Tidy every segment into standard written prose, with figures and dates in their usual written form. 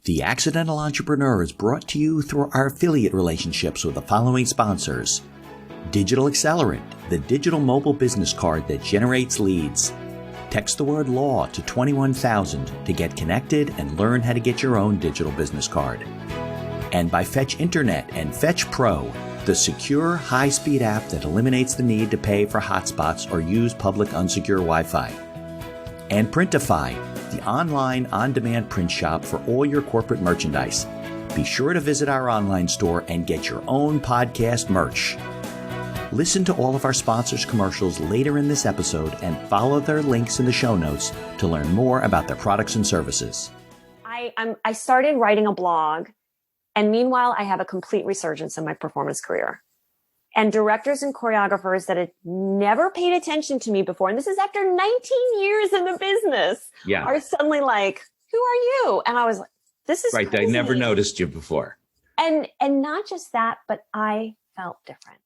The Accidental Entrepreneur is brought to you through our affiliate relationships with the following sponsors. Digital Accelerant, the digital mobile business card that generates leads. Text the word law to 21,000 to get connected and learn how to get your own digital business card. And by Fetch Internet and Fetch Pro, the secure, high-speed app that eliminates the need to pay for hotspots or use public unsecure Wi-Fi. And Printify, the online, on-demand print shop for all your corporate merchandise. Be sure to visit our online store and get your own podcast merch. Listen to all of our sponsors' commercials later in this episode and follow their links in the show notes to learn more about their products and services. I started writing a blog, and meanwhile, I have a complete resurgence in my performance career. And directors and choreographers that had never paid attention to me before, and this is after 19 years in the business, are suddenly like, who are you? And I was like, this is right. crazy. I never noticed you before. And not just that, but I felt different.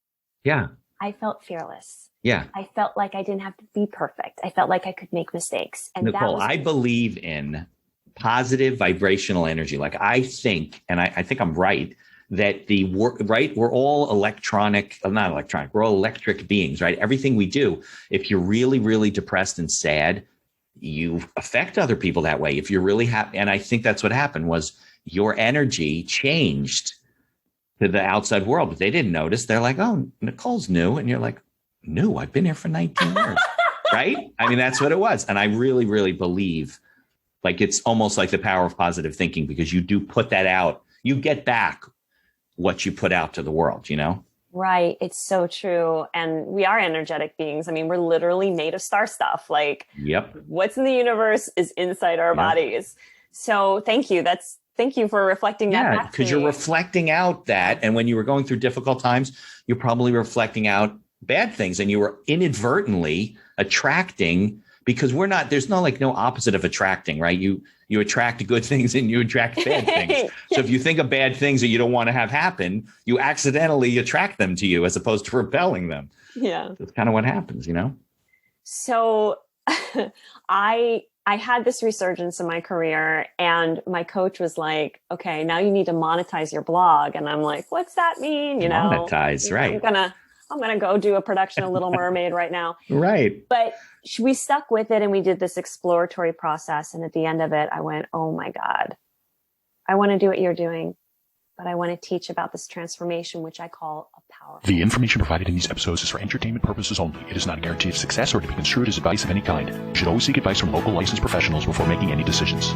Yeah. I felt fearless. Yeah. I felt like I didn't have to be perfect. I felt like I could make mistakes. And Nikol, I believe in positive vibrational energy. Like I think, and I think I'm right, that we're all we're all electric beings, right? Everything we do, if you're really, really depressed and sad, you affect other people that way. If you're really happy, and I think that's what happened was your energy changed to the outside world, but they didn't notice. They're like, oh, Nicole's new. And you're like, new? I've been here for 19 years, right? I mean, that's what it was. And I really, really believe like it's almost like the power of positive thinking because you do put that out. You get back what you put out to the world, you know? Right. It's so true. And we are energetic beings. I mean, we're literally made of star stuff. Like what's in the universe is inside our bodies. So thank you. Thank you for reflecting that back to me. Because you're reflecting out that. And when you were going through difficult times, you're probably reflecting out bad things and you were inadvertently attracting because there's no opposite of attracting, right? You attract good things and you attract bad things. So if you think of bad things that you don't want to have happen, you accidentally attract them to you as opposed to repelling them. Yeah. That's kind of what happens, you know? So I had this resurgence in my career and my coach was like, okay, now you need to monetize your blog. And I'm like, what's that mean? Monetize, right. I'm going to go do a production of Little Mermaid right now. Right. But we stuck with it and we did this exploratory process. And at the end of it, I went, oh my God, I want to do what you're doing, but I want to teach about this transformation, which I call a power. The information provided in these episodes is for entertainment purposes only. It is not a guarantee of success or to be construed as advice of any kind. You should always seek advice from local licensed professionals before making any decisions.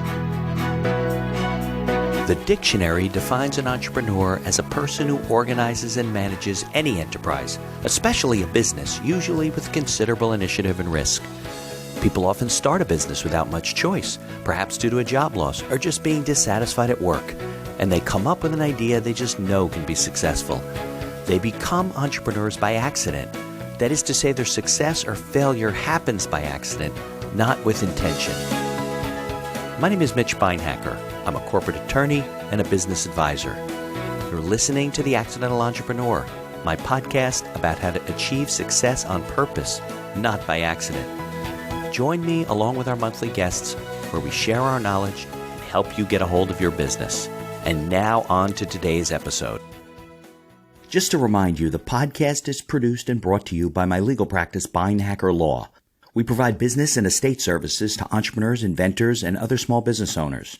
The dictionary defines an entrepreneur as a person who organizes and manages any enterprise, especially a business, usually with considerable initiative and risk. People often start a business without much choice, perhaps due to a job loss or just being dissatisfied at work, and they come up with an idea they just know can be successful. They become entrepreneurs by accident. That is to say, their success or failure happens by accident, not with intention. My name is Mitch Beinhacker. I'm a corporate attorney and a business advisor. You're listening to The Accidental Entrepreneur, my podcast about how to achieve success on purpose, not by accident. Join me along with our monthly guests where we share our knowledge and help you get a hold of your business. And now on to today's episode. Just to remind you, the podcast is produced and brought to you by my legal practice, Beinhacker Law. We provide business and estate services to entrepreneurs, inventors, and other small business owners.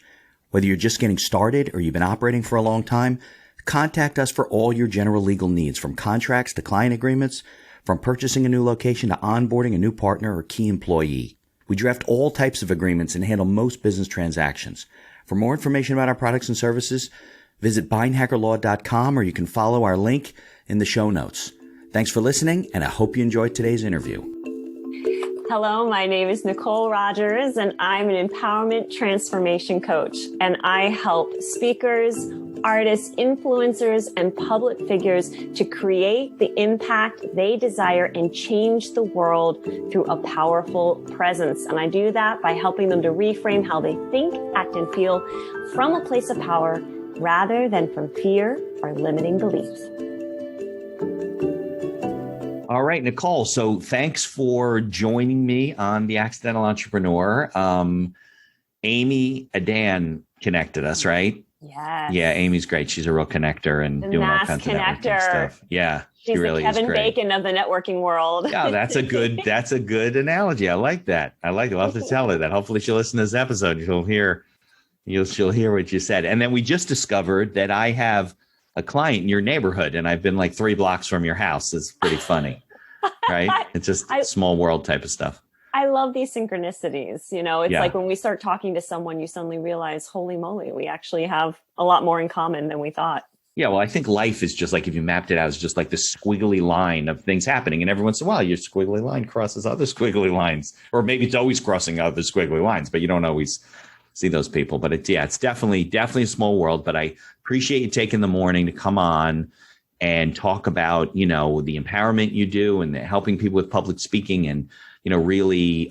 Whether you're just getting started or you've been operating for a long time, contact us for all your general legal needs, from contracts to client agreements, from purchasing a new location to onboarding a new partner or key employee. We draft all types of agreements and handle most business transactions. For more information about our products and services, visit beinhackerlaw.com or you can follow our link in the show notes. Thanks for listening, and I hope you enjoyed today's interview. Hello, my name is Nikol Rogers, and I'm an empowerment transformation coach. And I help speakers, artists, influencers, and public figures to create the impact they desire and change the world through a powerful presence. And I do that by helping them to reframe how they think, act, and feel from a place of power rather than from fear or limiting beliefs. All right, Nikol. So thanks for joining me on The Accidental Entrepreneur. Amy Adan connected us, right? Yes. Yeah, Amy's great. She's a real connector and The doing all mass kinds of connector. networking stuff. Yeah, She's she really the Kevin is great. Bacon of the networking world. Yeah, that's a good analogy. I like that. I'll have to tell her that. Hopefully she'll listen to this episode. She'll hear what you said. And then we just discovered that I have a client in your neighborhood, and I've been like 3 blocks from your house. It's pretty funny, right? It's just small world type of stuff. I love these synchronicities. It's Yeah. like when we start talking to someone, you suddenly realize, holy moly, we actually have a lot more in common than we thought. Yeah, well, I think life is just like, if you mapped it out, it's just like this squiggly line of things happening. And every once in a while, your squiggly line crosses other squiggly lines. Or maybe it's always crossing other squiggly lines, but you don't always see those people. But it's definitely a small world. But I appreciate you taking the morning to come on and talk about, the empowerment you do and helping people with public speaking and, really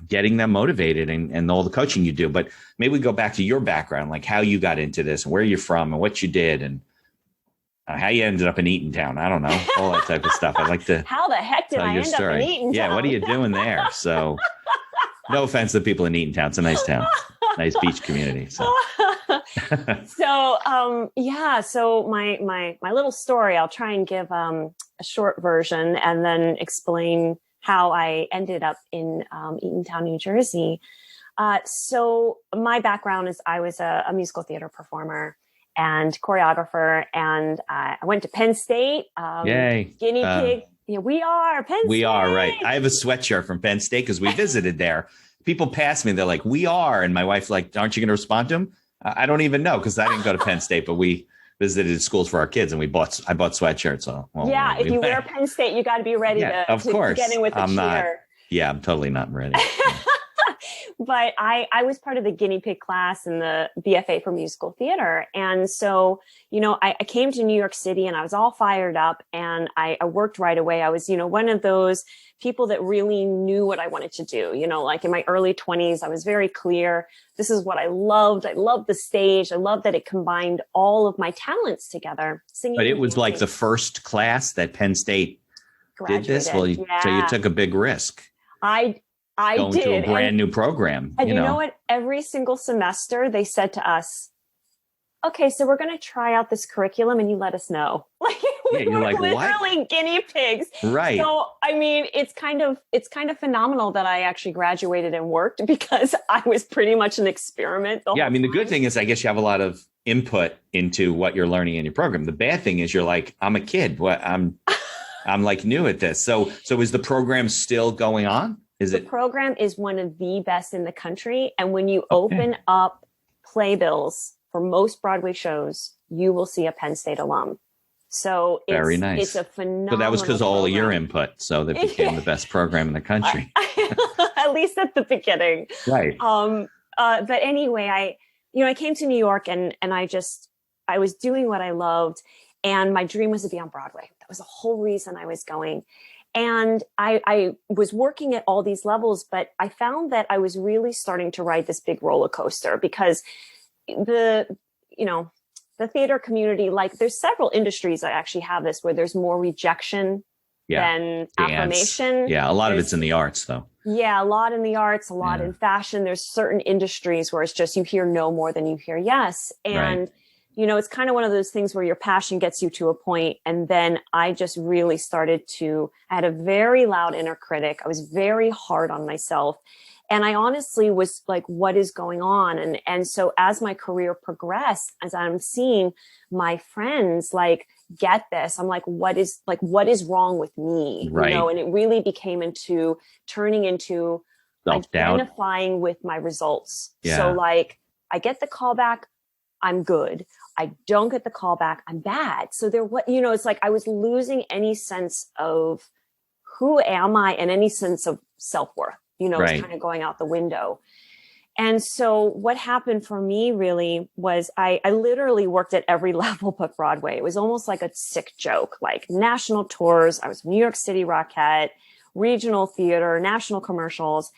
getting them motivated and all the coaching you do. But maybe we go back to your background, like how you got into this and where you're from and what you did and how you ended up in Eatontown. I don't know, all that type of stuff. I'd like to How the heck did I end up in Eatontown? Yeah, what are you doing there? So no offense to the people in Eatontown. It's a nice town, nice beach community. So So my little story, I'll try and give a short version and then explain how I ended up in Eatontown, New Jersey. So my background is I was a musical theater performer and choreographer, and I went to Penn State. Yay. Guinea pig. Yeah, we are Penn State. We are, right. I have a sweatshirt from Penn State because we visited there. People pass me, they're like, we are. And my wife's like, aren't you going to respond to them? I don't even know because I didn't go to Penn State, but we visited schools for our kids and I bought sweatshirts. So, if you wear Penn State, you got to be ready to get in with the cheer. I'm totally not ready. But I was part of the guinea pig class in the BFA for musical theater. And so, I came to New York City and I was all fired up and I worked right away. I was, one of those people that really knew what I wanted to do. Like in my early 20s, I was very clear. This is what I loved. I loved the stage. I loved that it combined all of my talents together. Singing. But it was like the first class that Penn State did this. Well, so you took a big risk. I going did. to a brand new program. And you know what? Every single semester they said to us, okay, so we're going to try out this curriculum and you let us know. Like we were like, literally what? Guinea pigs. Right. So, I mean, it's kind of phenomenal that I actually graduated and worked because I was pretty much an experiment. The good thing is I guess you have a lot of input into what you're learning in your program. The bad thing is you're like, I'm a kid. I'm like new at this. So is the program still going on? The program is one of the best in the country. And when you open up playbills for most Broadway shows, you will see a Penn State alum. So it's very nice. It's a phenomenal. So that was because of all of your input. So they became the best program in the country. At least at the beginning. Right. But anyway, I came to New York and I was doing what I loved. And my dream was to be on Broadway. That was the whole reason I was going. And I was working at all these levels, but I found that I was really starting to ride this big roller coaster because the theater community, like there's several industries that actually have this where there's more rejection than affirmation. Yeah, a lot of it's in the arts though. Yeah, a lot in the arts, a lot in fashion. There's certain industries where it's just you hear no more than you hear yes. And it's kind of one of those things where your passion gets you to a point. And then I just really I had a very loud inner critic. I was very hard on myself. And I honestly was like, what is going on? And so as my career progressed, as I'm seeing my friends get this, I'm like, what is wrong with me? Right. And it really became turning into self-doubt, identifying with my results. Yeah. So I get the call back, I'm good. I don't get the call back, I'm bad. So it's like I was losing any sense of who am I and any sense of self-worth, it's kind of going out the window. And so what happened for me really was I literally worked at every level but Broadway. It was almost like a sick joke, like national tours. I was New York City Rockette, regional theater, national commercials.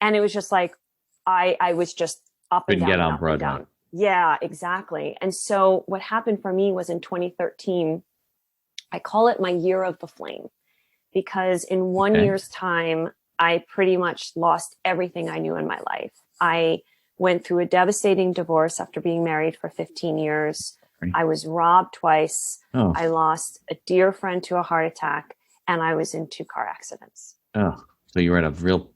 And it was just like, I was just up and down. Get on Broadway. Yeah, exactly. And so what happened for me was in 2013, I call it my year of the flame, because in 1 year's time, I pretty much lost everything I knew in my life. I went through a devastating divorce after being married for 15 years. Right. I was robbed twice. Oh. I lost a dear friend to a heart attack, and I was in 2 car accidents. Oh, so you were at a real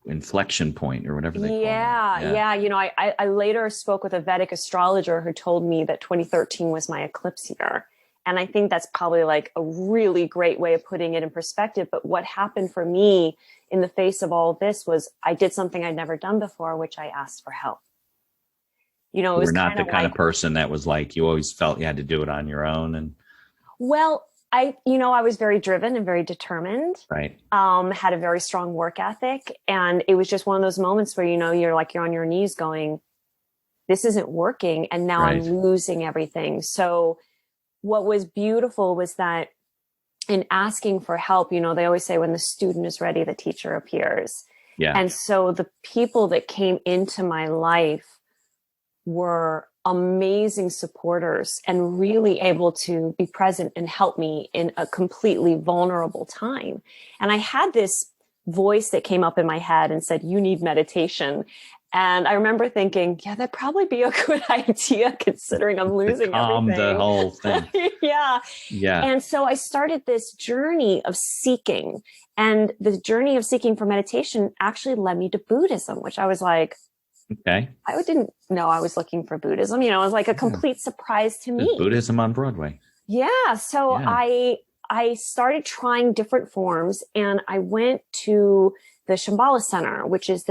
inflection point or whatever they call it. Yeah. You know, I later spoke with a Vedic astrologer who told me that 2013 was my eclipse year. And I think that's probably like a really great way of putting it in perspective. But what happened for me in the face of all of this was I did something I'd never done before, which I asked for help. You know, it was You're not the kind of person that was like, you always felt you had to do it on your own. And well, I was very driven and very determined. Right. Had a very strong work ethic. And it was just one of those moments where, you know, you're on your knees going, this isn't working. And now Right. I'm losing everything. So what was beautiful was that in asking for help, you know, they always say when the student is ready, the teacher appears. Yeah. And so the people that came into my life were amazing supporters and really able to be present and help me in a completely vulnerable time. And I had this voice that came up in my head and said, you need meditation. And I remember thinking, yeah, that'd probably be a good idea considering I'm losing everything. The whole thing. Yeah. Yeah. And so I started this journey of seeking. And the journey of seeking for meditation actually led me to Buddhism, which I was like, Okay. I didn't know I was looking for Buddhism. You know, it was like a complete surprise to me. There's Buddhism on Broadway. Yeah. So Yeah. I started trying different forms, and I went to the Shambhala Center, which is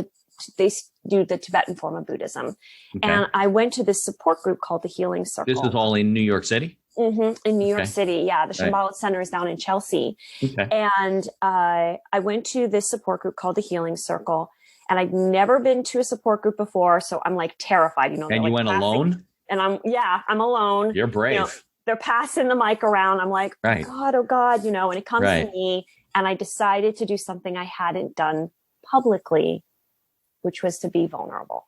they do the Tibetan form of Buddhism. Okay. And I went to this support group called the Healing Circle. This is all in New York City? In New York Okay. City. Yeah. The Right. Shambhala Center is down in Chelsea. Okay. And I went to this support group called the Healing Circle. And I'd never been to a support group before. So I'm like terrified, you know. And you went alone? And I'm alone. You're brave. You know, they're passing the mic around. I'm like, Right. oh God, you know, and it comes Right. to me. And I decided to do something I hadn't done publicly, which was to be vulnerable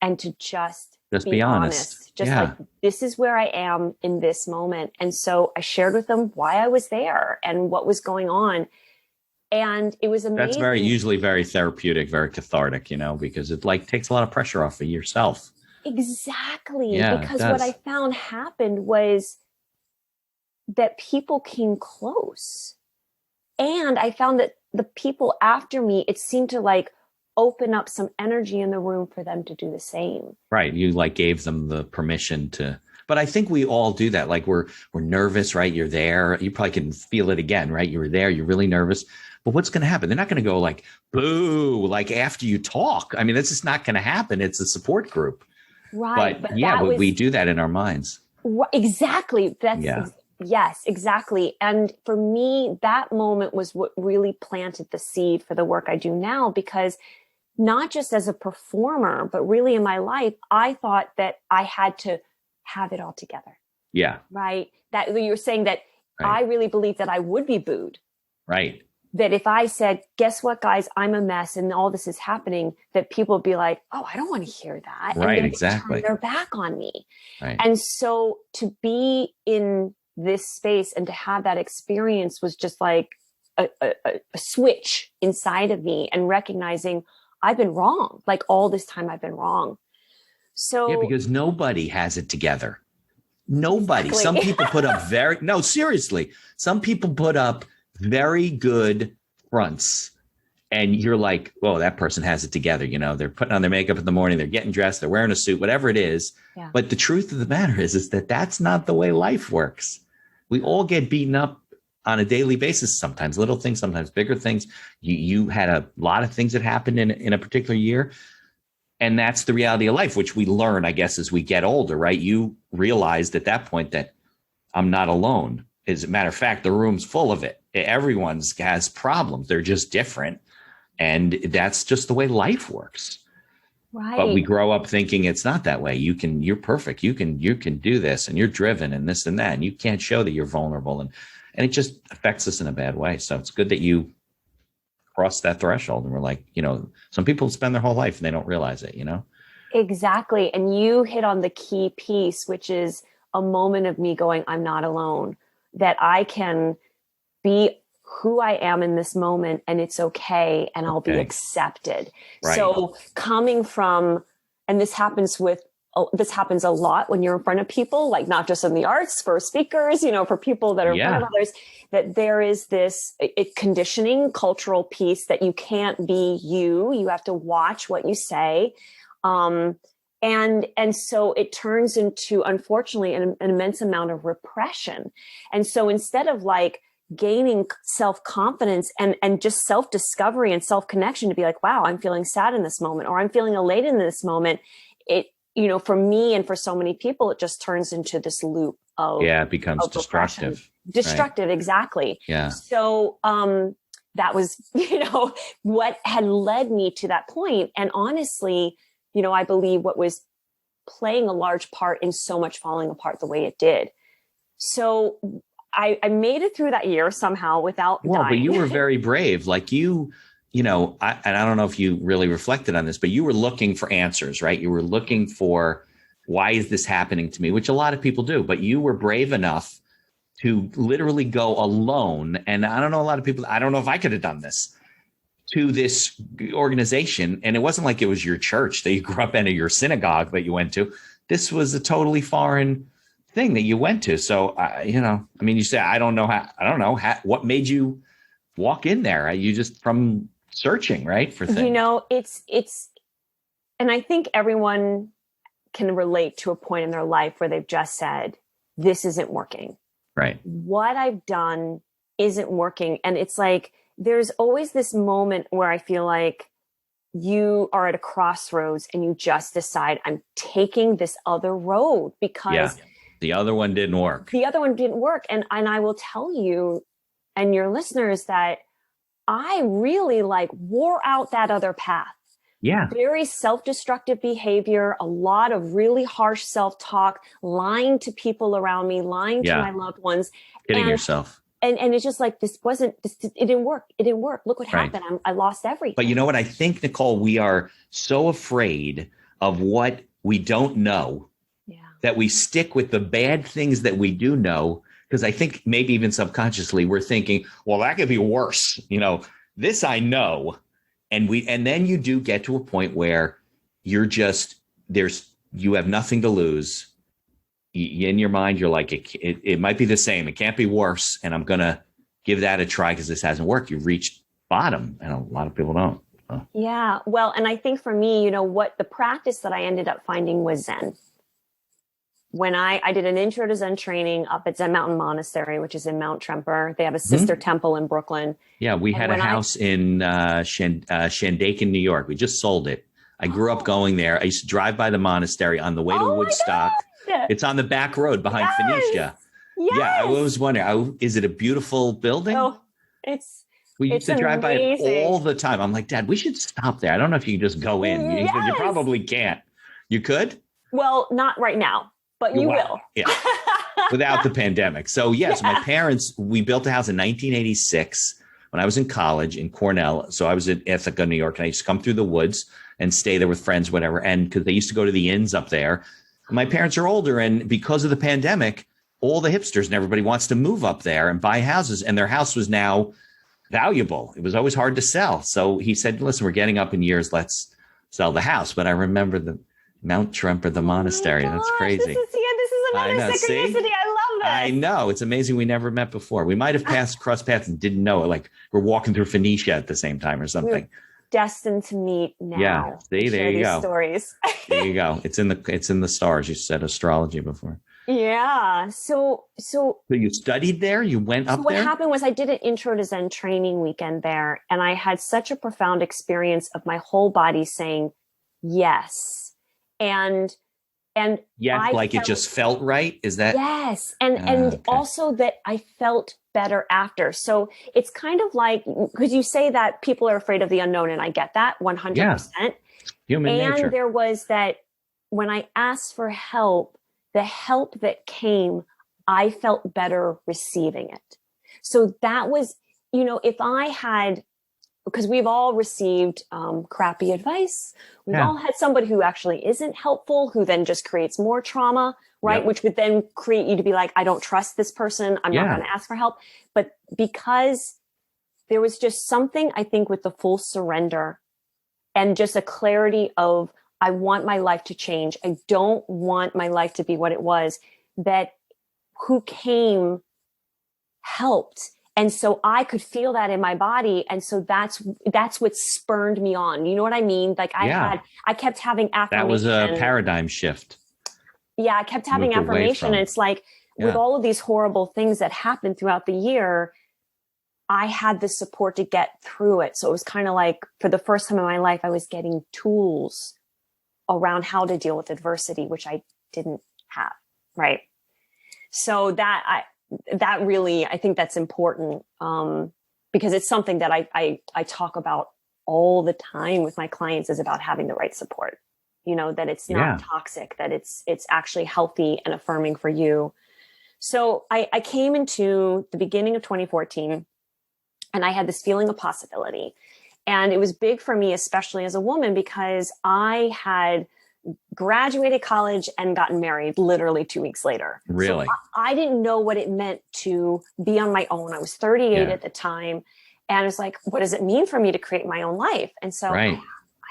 and to just be honest. Just Yeah. like, this is where I am in this moment. And so I shared with them why I was there and what was going on. And it was amazing. That's usually very therapeutic, very cathartic, you know, because it like takes a lot of pressure off of yourself. Exactly. Yeah, it because does. what I found happened was that people came close. And I found that the people after me, it seemed to like open up some energy in the room for them to do the same. Right. You like gave them the permission to, but I think we all do that. Like we're nervous, right? You're there. You probably can feel it again, right? You were there. You're really nervous. But what's going to happen? They're not going to go like, boo, like after you talk. I mean, that's just not going to happen. It's a support group. Right. But yeah, we do that in our minds. Exactly. Yes, exactly. And for me, that moment was what really planted the seed for the work I do now, because not just as a performer, but really in my life, I thought that I had to have it all together. Yeah. Right. That you were saying that I really believed that I would be booed. Right. That if I said, guess what, guys, I'm a mess and all this is happening, that people would be like, oh, I don't want to hear that. Right. And Exactly. turn their back on me. Right. And so to be in this space and to have that experience was just like a switch inside of me, and recognizing I've been wrong. Like all this time I've been wrong. So yeah, because nobody has it together. Nobody. Exactly. Some people put up seriously. Some people put up very good fronts, and you're like, whoa, that person has it together. You know, they're putting on their makeup in the morning, they're getting dressed, they're wearing a suit, whatever it is. Yeah. But the truth of the matter is that that's not the way life works. We all get beaten up on a daily basis, sometimes little things, sometimes bigger things. You had a lot of things that happened in a particular year. And that's the reality of life, which we learn, I guess, as we get older, right? You realized at that point that I'm not alone. As a matter of fact, the room's full of it. Everyone's has problems. They're just different. And that's just the way life works. right. But we grow up thinking it's not that way. You're perfect. You can do this, and you're driven and this and that. And you can't show that you're vulnerable. And it just affects us in a bad way. So it's good that you crossed that threshold. And we're like, you know, some people spend their whole life and they don't realize it, you know? Exactly. And you hit on the key piece, which is a moment of me going, I'm not alone, that I can be who I am in this moment and it's okay. And I'll be Okay. accepted. Right. So coming from and this happens a lot when you're in front of people, like not just in the arts, for speakers, for people that are in front of others, that there is this conditioning cultural piece that you can't be you have to watch what you say. And so it turns into, unfortunately, an immense amount of repression. And so instead of like gaining self-confidence and just self-discovery and self-connection to be like, wow, I'm feeling sad in this moment, or I'm feeling elated in this moment, it, for me and for so many people, it just turns into this loop of, it becomes destructive. Destructive, right? Exactly. Yeah. So, that was, what had led me to that point. And honestly, I believe what was playing a large part in so much falling apart the way it did. So I made it through that year somehow without dying. But you were very brave. Like and I don't know if you really reflected on this, but you were looking for answers, right? You were looking for, why is this happening to me? Which a lot of people do, but you were brave enough to literally go alone. And I don't know, a lot of people, I don't know if I could have done this, to this organization. And it wasn't like it was your church that you grew up in, or your synagogue that you went to. This was a totally foreign thing that you went to. So, you say, I don't know what made you walk in there. You just from searching, right, for things. It's, and I think everyone can relate to a point in their life where they've just said, this isn't working. Right. What I've done isn't working. And it's like, there's always this moment where I feel like you are at a crossroads and you just decide, I'm taking this other road because the other one didn't work. And I will tell you and your listeners that I really wore out that other path. Yeah. Very self-destructive behavior, a lot of really harsh self-talk, lying to people around me, lying to my loved ones. Hitting yourself. And it's just like, it didn't work. It didn't work. Look what happened. I lost everything. But you know what? I think, Nikol, we are so afraid of what we don't know that we stick with the bad things that we do know. Because I think maybe even subconsciously we're thinking, well, that could be worse. This I know. And then you do get to a point where you're just, you have nothing to lose. In your mind, you're like, it might be the same. It can't be worse. And I'm going to give that a try because this hasn't worked. You've reached bottom. And a lot of people don't. So. Yeah. Well, and I think for me, what the practice that I ended up finding was Zen. When I did an intro to Zen training up at Zen Mountain Monastery, which is in Mount Tremper. They have a sister temple in Brooklyn. Yeah, we had a house in Shandaken, New York. We just sold it. I grew up going there. I used to drive by the monastery on the way to Woodstock. It's on the back road behind Phoenicia. Yes. Yeah, I was wondering, is it a beautiful building? Oh, we used to drive by it all the time. I'm like, Dad, we should stop there. I don't know if you can just go in. You probably can't. You could? Well, not right now. But you will. Yeah. Without the pandemic. So, yes, my parents, we built a house in 1986 when I was in college in Cornell. So I was in Ithaca, New York, and I used to come through the woods and stay there with friends, whatever. And because they used to go to the inns up there. My parents are older. And because of the pandemic, all the hipsters and everybody wants to move up there and buy houses. And their house was now valuable. It was always hard to sell. So he said, listen, we're getting up in years. Let's sell the house. But I remember the Mount Tremper, the monastery. That's crazy. This is another synchronicity. I love this. I know. It's amazing we never met before. We might have crossed paths and didn't know it. Like we're walking through Phoenicia at the same time or something. We're destined to meet now. Yeah. See, there you go. Stories. There you go. It's in the stars. You said astrology before. Yeah. So you studied there? You went up there? What happened was I did an intro to Zen training weekend there. And I had such a profound experience of my whole body saying yes. And it just felt right. Is that? Yes. And also that I felt better after. So it's kind of like, because you say that people are afraid of the unknown, and I get that 100%. Yeah. Human nature. And there was that when I asked for help, the help that came, I felt better receiving it. So that was, if I had, because we've all received crappy advice. We've all had somebody who actually isn't helpful, who then just creates more trauma, right? Yep. Which would then create you to be like, I don't trust this person. I'm not going to ask for help. But because there was just something, I think, with the full surrender and just a clarity of, I want my life to change. I don't want my life to be what it was. That who came helped. And so I could feel that in my body. And so that's what spurred me on. You know what I mean? Like I kept having affirmation. That was a paradigm shift. Yeah. I kept having affirmation. And it's like with all of these horrible things that happened throughout the year, I had the support to get through it. So it was kind of like for the first time in my life, I was getting tools around how to deal with adversity, which I didn't have. Right. So that really, I think that's important, because it's something that I talk about all the time with my clients, is about having the right support, that it's not toxic, that it's actually healthy and affirming for you. So I came into the beginning of 2014 and I had this feeling of possibility. And it was big for me, especially as a woman, because I had graduated college and gotten married literally 2 weeks later. Really? So I didn't know what it meant to be on my own. I was 38 at the time. And I was like, what does it mean for me to create my own life? And so I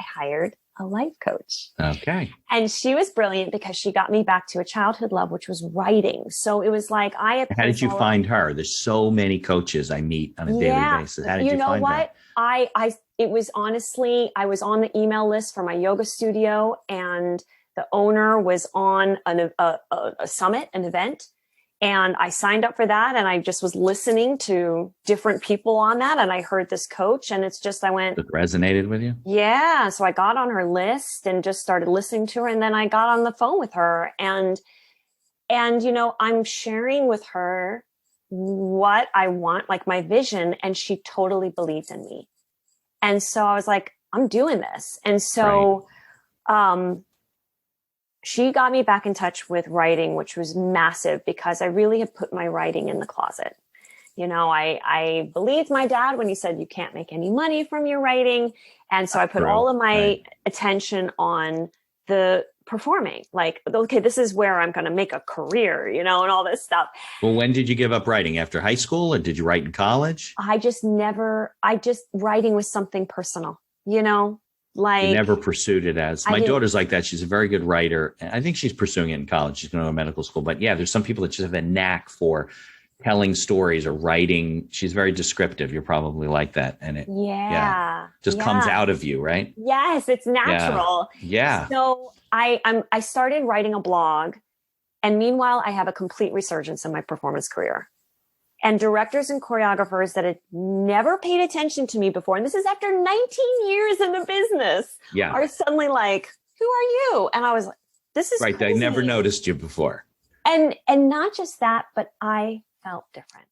hired a life coach. Okay. And she was brilliant because she got me back to a childhood love, which was writing. So it was like, how did you find her? There's so many coaches I meet on a daily basis. How did you find her? It was honestly, I was on the email list for my yoga studio, and the owner was on a summit, an event. And I signed up for that, and I just was listening to different people on that. And I heard this coach, and it's just, it resonated with you? Yeah. So I got on her list and just started listening to her. And then I got on the phone with her, and I'm sharing with her what I want, like my vision. And she totally believed in me. And so I was like, I'm doing this. And so, she got me back in touch with writing, which was massive because I really had put my writing in the closet. I believed my dad when he said, you can't make any money from your writing. And so I put all of my attention on the performing, like, okay, this is where I'm going to make a career, and all this stuff. Well, when did you give up writing? After high school, or did you write in college? Writing was something personal, Like, you never pursued it as my daughter's like that. She's a very good writer. I think she's pursuing it in college. She's going to medical school. But yeah, there's some people that just have a knack for telling stories or writing. She's very descriptive. You're probably like that. And it just comes out of you, right? Yes, it's natural. Yeah. So I started writing a blog. And meanwhile, I have a complete resurgence in my performance career. And directors and choreographers that had never paid attention to me before, and this is after 19 years in the business, are suddenly like, who are you? And I was like, this is right. crazy. They never noticed you before. And not just that, but I felt different.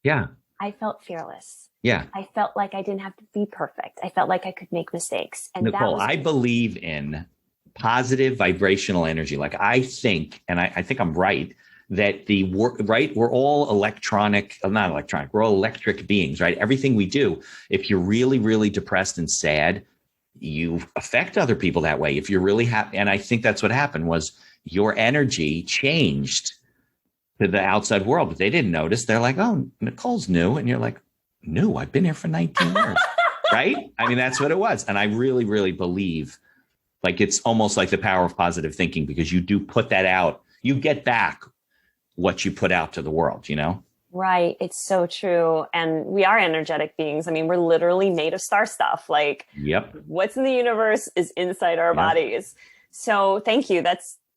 Yeah. I felt fearless. Yeah. I felt like I didn't have to be perfect. I felt like I could make mistakes. And Nikol, I believe in positive vibrational energy. Like I think, and I think I'm right, that we're all we're all electric beings, right? Everything we do, if you're really, really depressed and sad, you affect other people that way. If you're really happy, and I think that's what happened, was your energy changed to the outside world, but they didn't notice. They're like, oh, Nicole's new. And you're like, new? I've been here for 19 years, right? I mean, that's what it was. And I really, really believe like it's almost like the power of positive thinking, because you do put that out, you get back what you put out to the world, Right. It's so true. And we are energetic beings. I mean, we're literally made of star stuff. Like what's in the universe is inside our bodies. So thank you.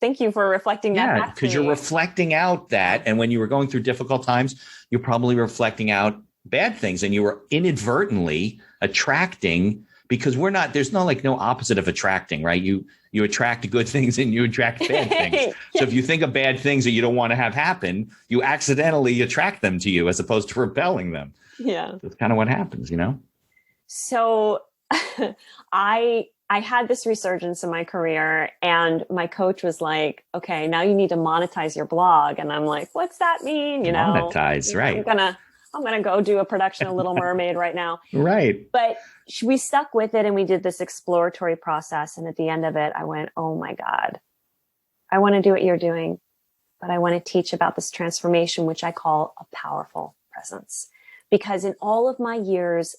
Thank you for reflecting that back to me. Because you're reflecting out that. And when you were going through difficult times, you're probably reflecting out bad things, and you were inadvertently attracting, because there's no opposite of attracting, right? You attract good things and you attract bad things. So if you think of bad things that you don't want to have happen, you accidentally attract them to you as opposed to repelling them. Yeah. That's kind of what happens, So I had this resurgence in my career, and my coach was like, okay, now you need to monetize your blog. And I'm like, what's that mean? Monetize, right. I'm going to go do a production of Little Mermaid right now. Right. But we stuck with it, and we did this exploratory process. And at the end of it, I went, oh my God, I want to do what you're doing, but I want to teach about this transformation, which I call a powerful presence. Because in all of my years,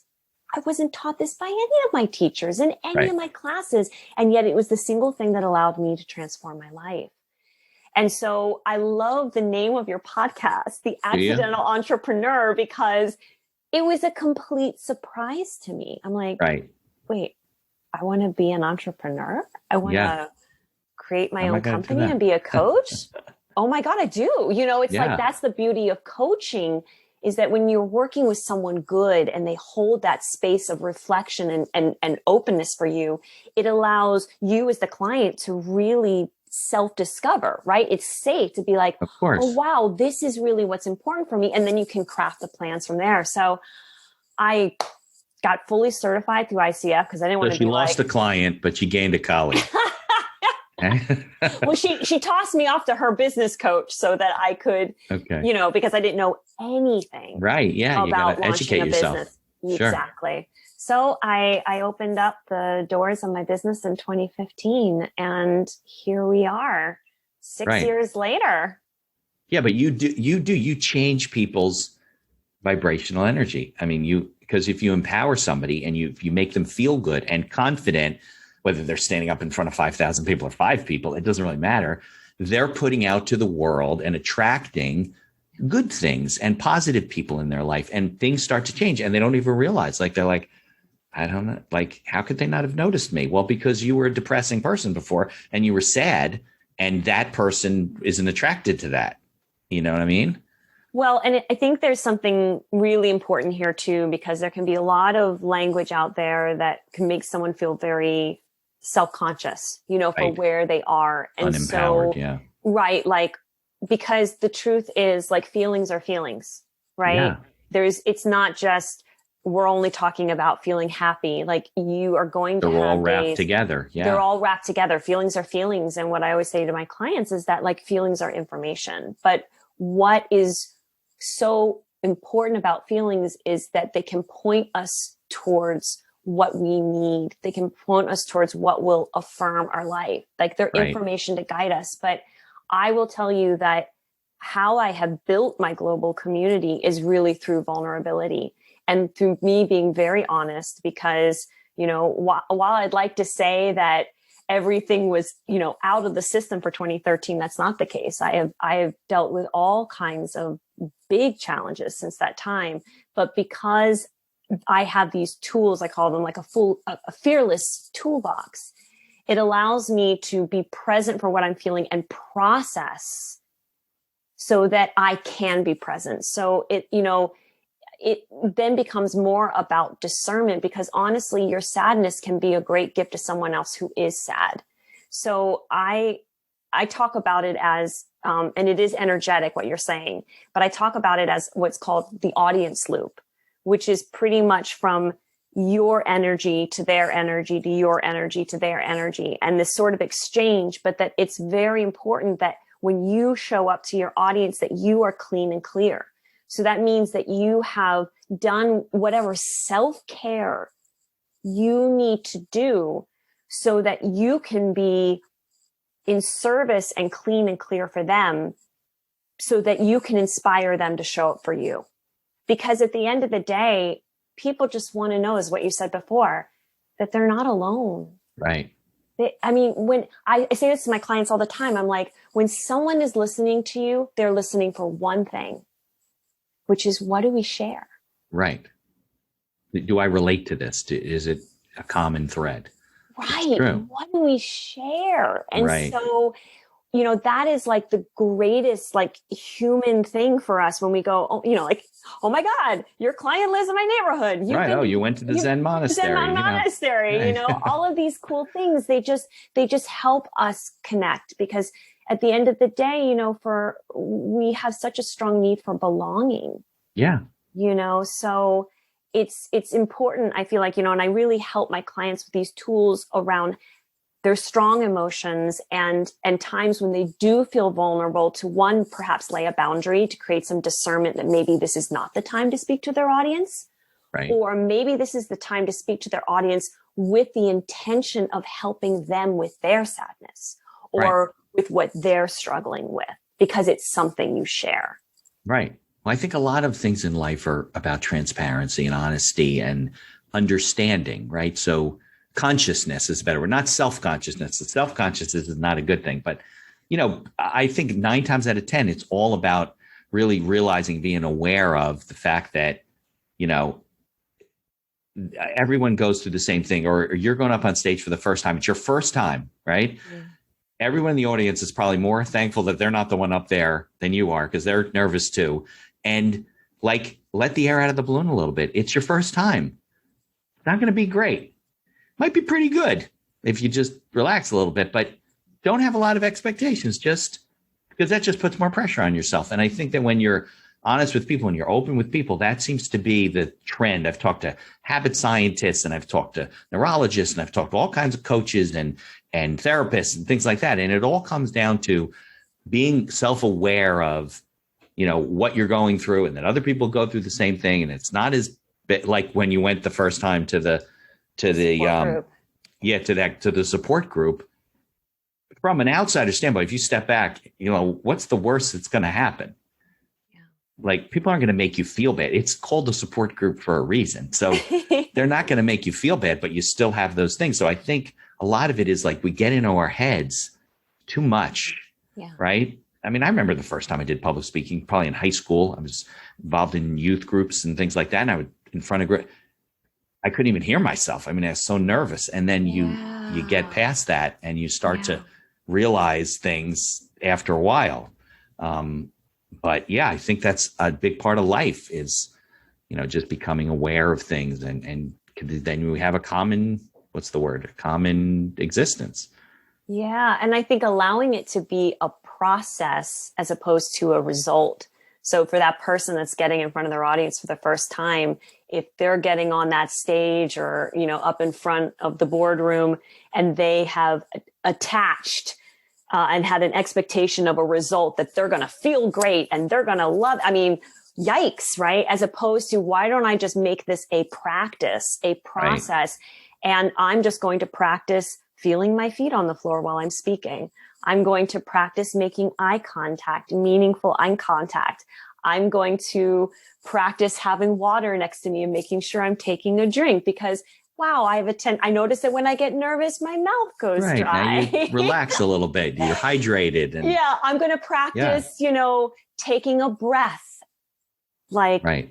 I wasn't taught this by any of my teachers in any of my classes. And yet it was the single thing that allowed me to transform my life. And so I love the name of your podcast, The Accidental Entrepreneur, because it was a complete surprise to me. I'm like, wait, I want to be an entrepreneur. I want to create my own company and be a coach. Oh my God, I do. You know, it's like, that's the beauty of coaching, is that when you're working with someone good and they hold that space of reflection and openness for you, it allows you as the client to really self-discover, right? It's safe to be like, of course, oh, wow, this is really what's important for me. And then you can craft the plans from there. So I got fully certified through ICF because I didn't want to be like... She lost a client, but she gained a colleague. Well, she tossed me off to her business coach so that I could, you know, because I didn't know anything. Right. Yeah. You got to educate yourself. Business. Sure. Exactly. So I opened up the doors of my business in 2015, and here we are 6 years later. Yeah. But you change people's vibrational energy. I mean, because if you empower somebody and you make them feel good and confident, whether they're standing up in front of 5,000 people or 5 people, it doesn't really matter. They're putting out to the world and attracting good things and positive people in their life, and things start to change and they don't even realize. Like, they're like, I don't know, like, how could they not have noticed me? Well, because you were a depressing person before and you were sad, and that person isn't attracted to that. You know what I mean? Well, and I think there's something really important here too, because there can be a lot of language out there that can make someone feel very self-conscious, you know, for where they are. And unempowered, right. Like, because the truth is, like, feelings are feelings, right? Yeah. It's not just, we're only talking about feeling happy. Like, you are going to have They're all wrapped days, together. Yeah. They're all wrapped together. Feelings are feelings. And what I always say to my clients is that, like, feelings are information. But what is so important about feelings is that they can point us towards what we need. They can point us towards what will affirm our life. Like, they're information to guide us. But I will tell you that how I have built my global community is really through vulnerability and through me being very honest, because, you know, while I'd like to say that everything was, you know, out of the system for 2013, that's not the case. I have dealt with all kinds of big challenges since that time. But because I have these tools, I call them like a fearless toolbox, it allows me to be present for what I'm feeling and process so that I can be present. So it then becomes more about discernment, because honestly, your sadness can be a great gift to someone else who is sad. So I talk about it as, and it is energetic what you're saying, but I talk about it as what's called the audience loop, which is pretty much from your energy to their energy to your energy to their energy, and this sort of exchange. But that it's very important that when you show up to your audience, that you are clean and clear. So that means that you have done whatever self-care you need to do so that you can be in service and clean and clear for them, so that you can inspire them to show up for you. Because at the end of the day, people just want to know, is what you said before, that they're not alone. Right. When I say this to my clients all the time, I'm like, when someone is listening to you, they're listening for one thing, which is, what do we share? Right. Do I relate to this? Is it a common thread? Right. What do we share? And so, you know, that is like the greatest, like, human thing for us when we go, oh, you know, like, oh my God, your client lives in my neighborhood. You went to the Zen monastery. You know, all of these cool things, they just help us connect, because at the end of the day, you know, we have such a strong need for belonging. Yeah. You know, so it's important, I feel like, you know, and I really help my clients with these tools around their strong emotions and times when they do feel vulnerable to, one, perhaps lay a boundary to create some discernment that maybe this is not the time to speak to their audience. Right. Or maybe this is the time to speak to their audience with the intention of helping them with their sadness or with what they're struggling with, because it's something you share. Right. Well, I think a lot of things in life are about transparency and honesty and understanding, right? So consciousness is better. We're not self-consciousness. The self-consciousness is not a good thing. But, I think 9 times out of 10, it's all about really realizing, being aware of the fact that, everyone goes through the same thing, or you're going up on stage for the first time. It's your first time, right? Yeah. Everyone in the audience is probably more thankful that they're not the one up there than you are, because they're nervous too. And let the air out of the balloon a little bit. It's your first time. It's not going to be great. Might be pretty good if you just relax a little bit, but don't have a lot of expectations, just because that just puts more pressure on yourself. And I think that when you're honest with people and you're open with people, that seems to be the trend. I've talked to habit scientists, and I've talked to neurologists, and I've talked to all kinds of coaches and therapists and things like that. And it all comes down to being self-aware of, what you're going through, and that other people go through the same thing. And it's not as like when you went the first time to the support group. From an outsider standpoint, if you step back, what's the worst that's going to happen? Like, people aren't going to make you feel bad. It's called a support group for a reason. So they're not going to make you feel bad, but you still have those things. So I think a lot of it is like we get into our heads too much, right? I mean, I remember the first time I did public speaking, probably in high school. I was involved in youth groups and things like that. And I would in front of, I couldn't even hear myself. I mean, I was so nervous. And then you get past that and you start to realize things after a while. But yeah, I think that's a big part of life is, just becoming aware of things, and then we have a common, common existence. Yeah. And I think allowing it to be a process as opposed to a result. So for that person that's getting in front of their audience for the first time, if they're getting on that stage or, up in front of the boardroom, and they have attached and had an expectation of a result that they're going to feel great and they're going to love. I mean, yikes, right? As opposed to, why don't I just make this a practice, a process? Right. And I'm just going to practice feeling my feet on the floor while I'm speaking. I'm going to practice making eye contact, meaningful eye contact. I'm going to practice having water next to me and making sure I'm taking a drink, because wow, I notice that when I get nervous, my mouth goes dry. Now you relax a little bit. You're hydrated. And I'm going to practice, taking a breath,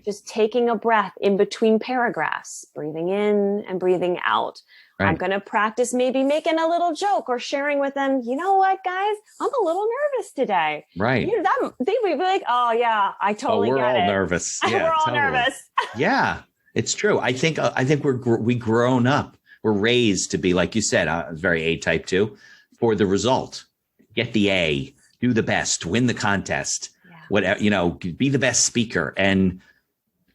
just taking a breath in between paragraphs, breathing in and breathing out. Right. I'm going to practice maybe making a little joke or sharing with them, you know what, guys, I'm a little nervous today. Right. They would be like, oh yeah, I totally get it. We're all nervous. Yeah, we're all nervous. Yeah. It's true. I think we grown up. We're raised to be, like you said, I was very A-type too, for the result. Get the A, do the best, win the contest, whatever, be the best speaker. And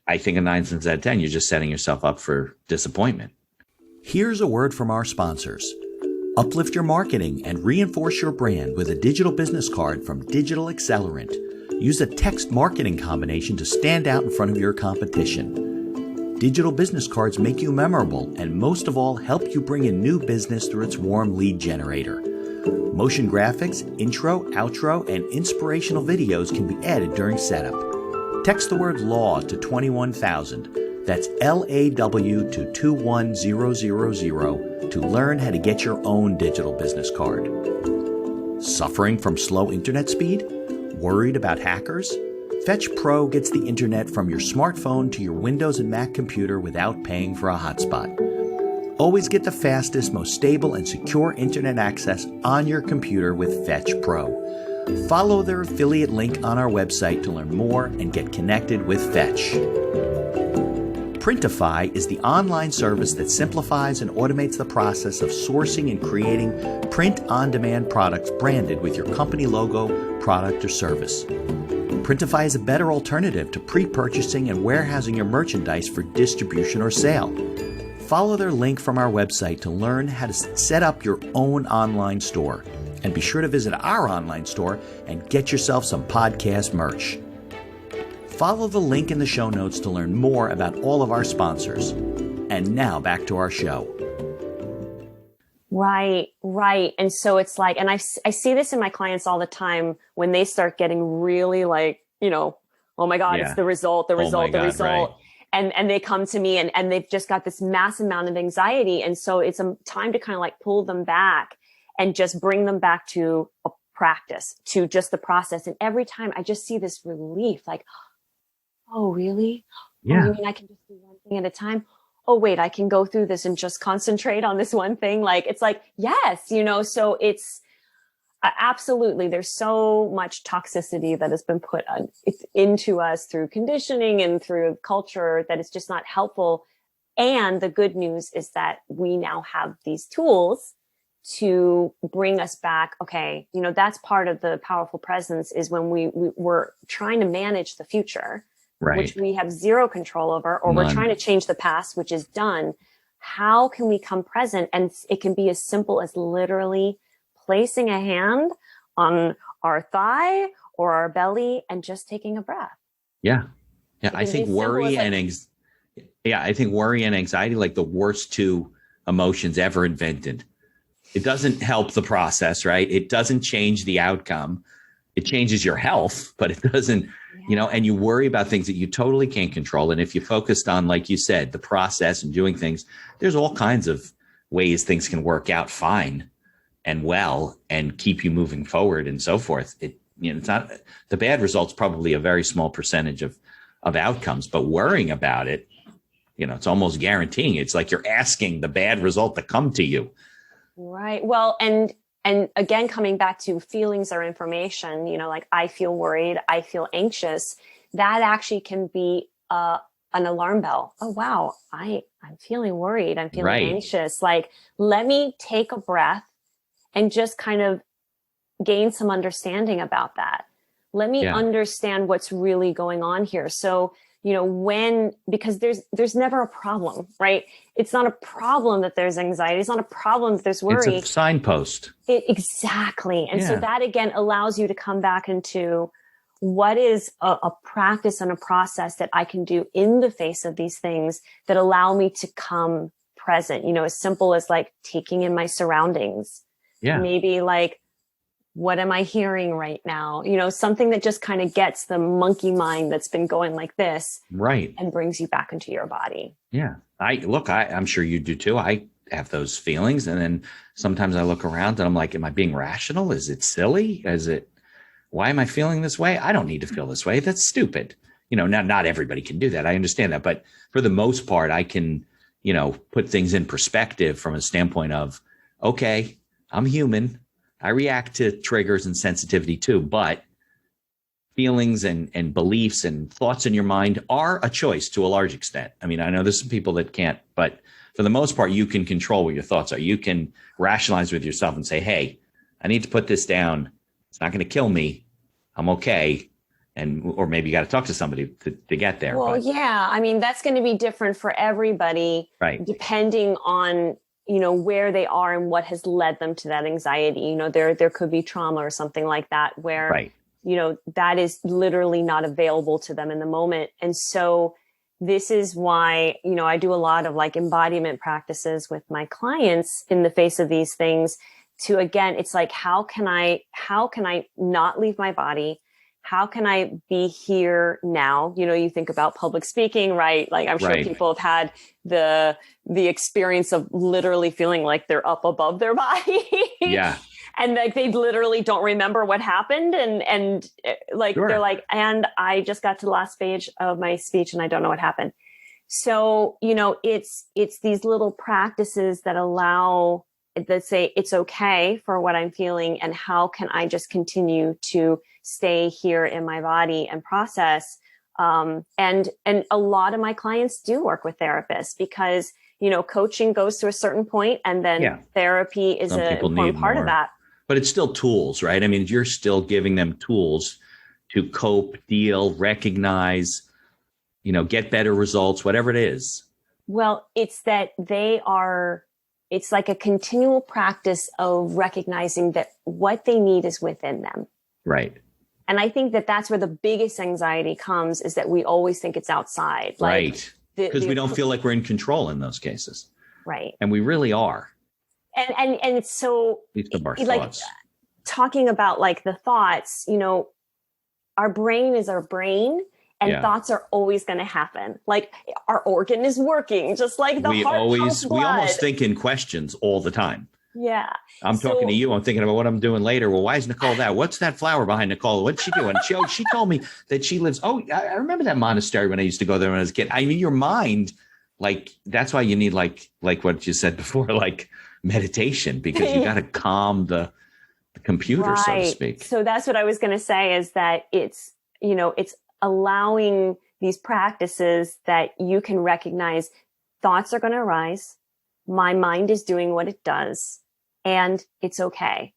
I think in 9 times out of 10, you're just setting yourself up for disappointment. Here's a word from our sponsors. Uplift your marketing and reinforce your brand with a digital business card from Digital Accelerant. Use a text marketing combination to stand out in front of your competition. Digital business cards make you memorable and, most of all, help you bring in new business through its warm lead generator. Motion graphics, intro, outro, and inspirational videos can be added during setup. Text the word LAW to 21,000. That's LAW to 21000 to learn how to get your own digital business card. Suffering from slow internet speed? Worried about hackers? Fetch Pro gets the internet from your smartphone to your Windows and Mac computer without paying for a hotspot. Always get the fastest, most stable, and secure internet access on your computer with Fetch Pro. Follow their affiliate link on our website to learn more and get connected with Fetch. Printify is the online service that simplifies and automates the process of sourcing and creating print-on-demand products branded with your company logo, product, or service. Printify is a better alternative to pre-purchasing and warehousing your merchandise for distribution or sale. Follow their link from our website to learn how to set up your own online store. And be sure to visit our online store and get yourself some podcast merch. Follow the link in the show notes to learn more about all of our sponsors. And now back to our show. Right. And so it's like, and I see this in my clients all the time when they start getting really like, oh my God, it's the result. Right. and they come to me and they've just got this massive amount of anxiety. And so it's a time to kind of like pull them back and just bring them back to a practice, to just the process. And every time I just see this relief, like, oh, really? Yeah. Oh, you mean I can just do one thing at a time? Oh, wait, I can go through this and just concentrate on this one thing. Like, it's like, yes, so it's absolutely, there's so much toxicity that has been put into us through conditioning and through culture that it's just not helpful. And the good news is that we now have these tools to bring us back. Okay, that's part of the powerful presence, is when we're trying to manage the future, right, which we have zero control over, or None. we're trying to change the past, which is done. How can we come present? And it can be as simple as literally placing a hand on our thigh or our belly and just taking a breath. Yeah. I think worry and anxiety, like the worst two emotions ever invented. It doesn't help the process, right? It doesn't change the outcome. It changes your health, but it doesn't, and you worry about things that you totally can't control. And if you focused on, like you said, the process and doing things, there's all kinds of ways things can work out fine and well and keep you moving forward and so forth. It's not, the bad results, probably a very small percentage of outcomes, but worrying about it, it's almost guaranteeing. It's like you're asking the bad result to come to you. Right. Well, and again, coming back to feelings or information, like I feel worried, I feel anxious, that actually can be an alarm bell. Oh, wow. I'm feeling worried. I'm feeling anxious. Like, let me take a breath and just kind of gain some understanding about that. Let me understand what's really going on here. So, because there's never a problem, right? It's not a problem that there's anxiety. It's not a problem that there's worry. It's a signpost. Exactly. And so that again allows you to come back into what is a practice and a process that I can do in the face of these things that allow me to come present, as simple as like taking in my surroundings. Yeah. Maybe like, what am I hearing right now? Something that just kind of gets the monkey mind that's been going like this. Right. And brings you back into your body. Yeah. I'm sure you do too. I have those feelings. And then sometimes I look around and I'm like, am I being rational? Is it silly? Why am I feeling this way? I don't need to feel this way. That's stupid. Not everybody can do that. I understand that. But for the most part, I can, put things in perspective from a standpoint of, okay, I'm human. I react to triggers and sensitivity too, but feelings and beliefs and thoughts in your mind are a choice to a large extent. I mean, I know there's some people that can't, but for the most part, you can control what your thoughts are. You can rationalize with yourself and say, hey, I need to put this down. It's not going to kill me. I'm okay. Or maybe you got to talk to somebody to get there. Well, yeah. I mean, that's going to be different for everybody, right? Depending on where they are and what has led them to that anxiety. There could be trauma or something like that where, that is literally not available to them in the moment. And so this is why, I do a lot of like embodiment practices with my clients in the face of these things to, again, it's like, how can I not leave my body? How can I be here now? You think about public speaking, right? Like I'm sure people have had the experience of literally feeling like they're up above their body. Yeah. And like they literally don't remember what happened. And like, they're like, and I just got to the last page of my speech and I don't know what happened. So, it's these little practices that allow, that say, it's okay for what I'm feeling. And how can I just continue to stay here in my body and process. And a lot of my clients do work with therapists because, coaching goes to a certain point and then therapy is an important part of that. But it's still tools, right? I mean, you're still giving them tools to cope, deal, recognize, get better results, whatever it is. Well, it's that it's like a continual practice of recognizing that what they need is within them. Right. And I think that that's where the biggest anxiety comes, is that we always think it's outside. Right. Because we don't feel like we're in control in those cases. Right. And we really are. And it's so, like thoughts. Talking about like the thoughts, our brain is our brain. And thoughts are always going to happen. Like our organ is working, just like the heart pumps blood. We almost think in questions all the time. Yeah. I'm talking to you. I'm thinking about what I'm doing later. Well, why is Nikol that? What's that flower behind Nikol? What's she doing? She told me that she lives. Oh, I remember that monastery when I used to go there when I was a kid. I mean, your mind, like, that's why you need like what you said before, like meditation, because you got to calm the computer, so to speak. So that's what I was going to say, is that it's allowing these practices that you can recognize thoughts are going to arise. My mind is doing what it does, and it's okay.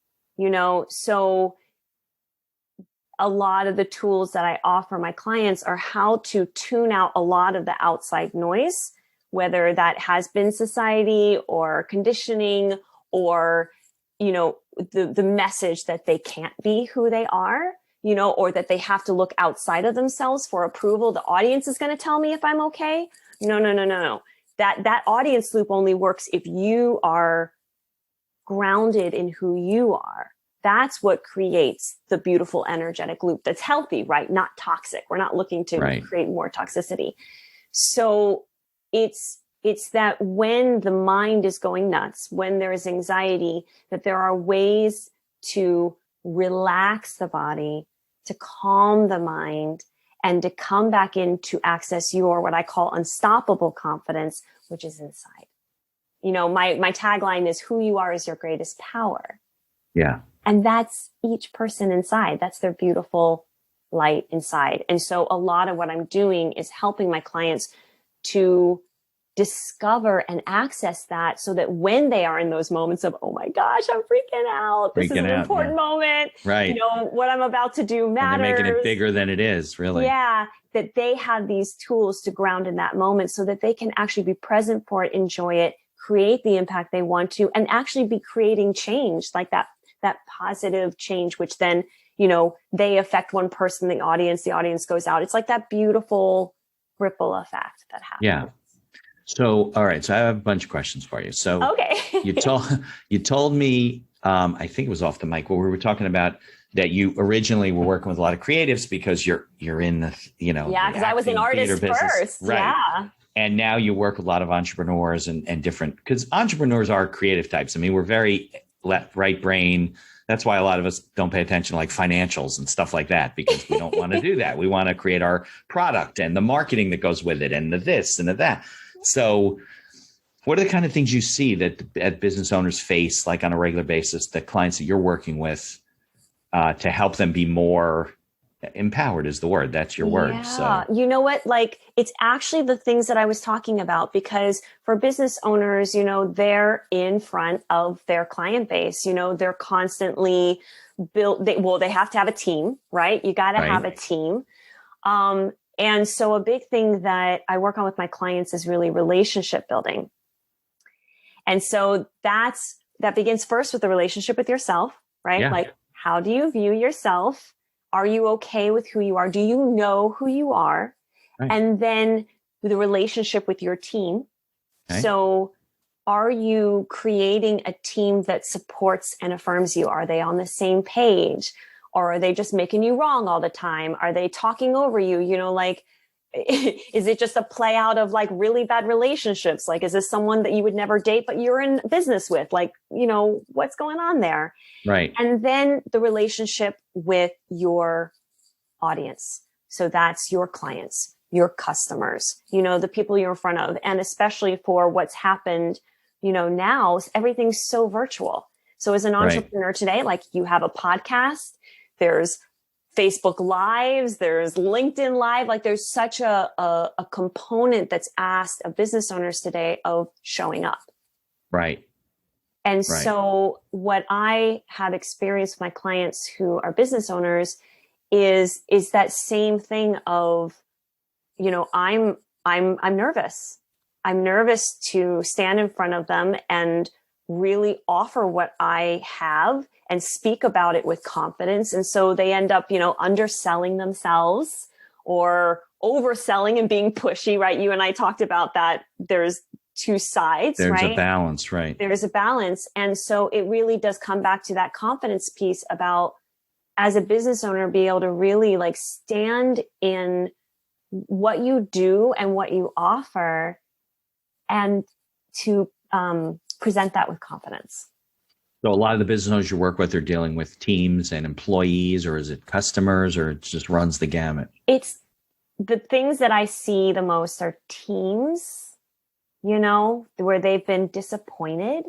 So a lot of the tools that I offer my clients are how to tune out a lot of the outside noise, whether that has been society or conditioning or, the message that they can't be who they are, or that they have to look outside of themselves for approval. The audience is going to tell me if I'm okay. No. That audience loop only works if you are grounded in who you are. That's what creates the beautiful energetic loop that's healthy, right? Not toxic. We're not looking to create more toxicity. So it's that when the mind is going nuts, when there is anxiety, that there are ways to relax the body, to calm the mind, and to come back in to access your, what I call unstoppable confidence, which is inside. My tagline is, who you are is your greatest power. Yeah. And that's each person inside. That's their beautiful light inside. And so a lot of what I'm doing is helping my clients to discover and access that, so that when they are in those moments of, oh my gosh, I'm freaking out. This is an important moment. Right. What I'm about to do matters. And they're making it bigger than it is, really. Yeah. That they have these tools to ground in that moment so that they can actually be present for it, enjoy it, create the impact they want to, and actually be creating change, like that positive change, which then, they affect one person, the audience goes out. It's like that beautiful ripple effect that happens. Yeah. So, all right. So I have a bunch of questions for you. So okay. you told me, I think it was off the mic where we were talking about that you originally were working with a lot of creatives because you're in the, yeah, because I was an artist first. Right. Yeah. And now you work with a lot of entrepreneurs and different, because entrepreneurs are creative types. I mean, we're very left, right brain. That's why a lot of us don't pay attention to like financials and stuff like that, because we don't want to do that. We want to create our product and the marketing that goes with it and the this and the that. So what are the kind of things you see that business owners face, like on a regular basis, the clients that you're working with, to help them be more empowered is the word. That's your word. So you know what? Like, it's actually the things that I was talking about, because for business owners, they're in front of their client base, they're constantly they have to have a team, right? You got to have a team. And so a big thing that I work on with my clients is really relationship building. And so that begins first with the relationship with yourself, right? Yeah. Like, how do you view yourself? Are you okay with who you are? Do you know who you are? Right. And then the relationship with your team. Okay. So are you creating a team that supports and affirms you? Are they on the same page? Or are they just making you wrong all the time? Are they talking over you? Is it just a play out of like really bad relationships? Like, is this someone that you would never date, but you're in business with? Like, what's going on there? Right. And then the relationship with your audience. So that's your clients, your customers, the people you're in front of. And especially for what's happened, now everything's so virtual. So as an entrepreneur today, like, you have a podcast, there's Facebook Lives, there's LinkedIn Live. Like, there's such a component that's asked of business owners today of showing up. Right. And so what I have experienced with my clients who are business owners is that same thing of, I'm nervous. I'm nervous to stand in front of them and really offer what I have and speak about it with confidence. And so they end up, underselling themselves or overselling and being pushy, right? You and I talked about that. There's two sides, right? There's a balance, right? There's a balance. And so it really does come back to that confidence piece about, as a business owner, be able to really like stand in what you do and what you offer, and to present that with confidence. So a lot of the business owners you work with are dealing with teams and employees, or is it customers, or it just runs the gamut? It's the things that I see the most are teams, where they've been disappointed,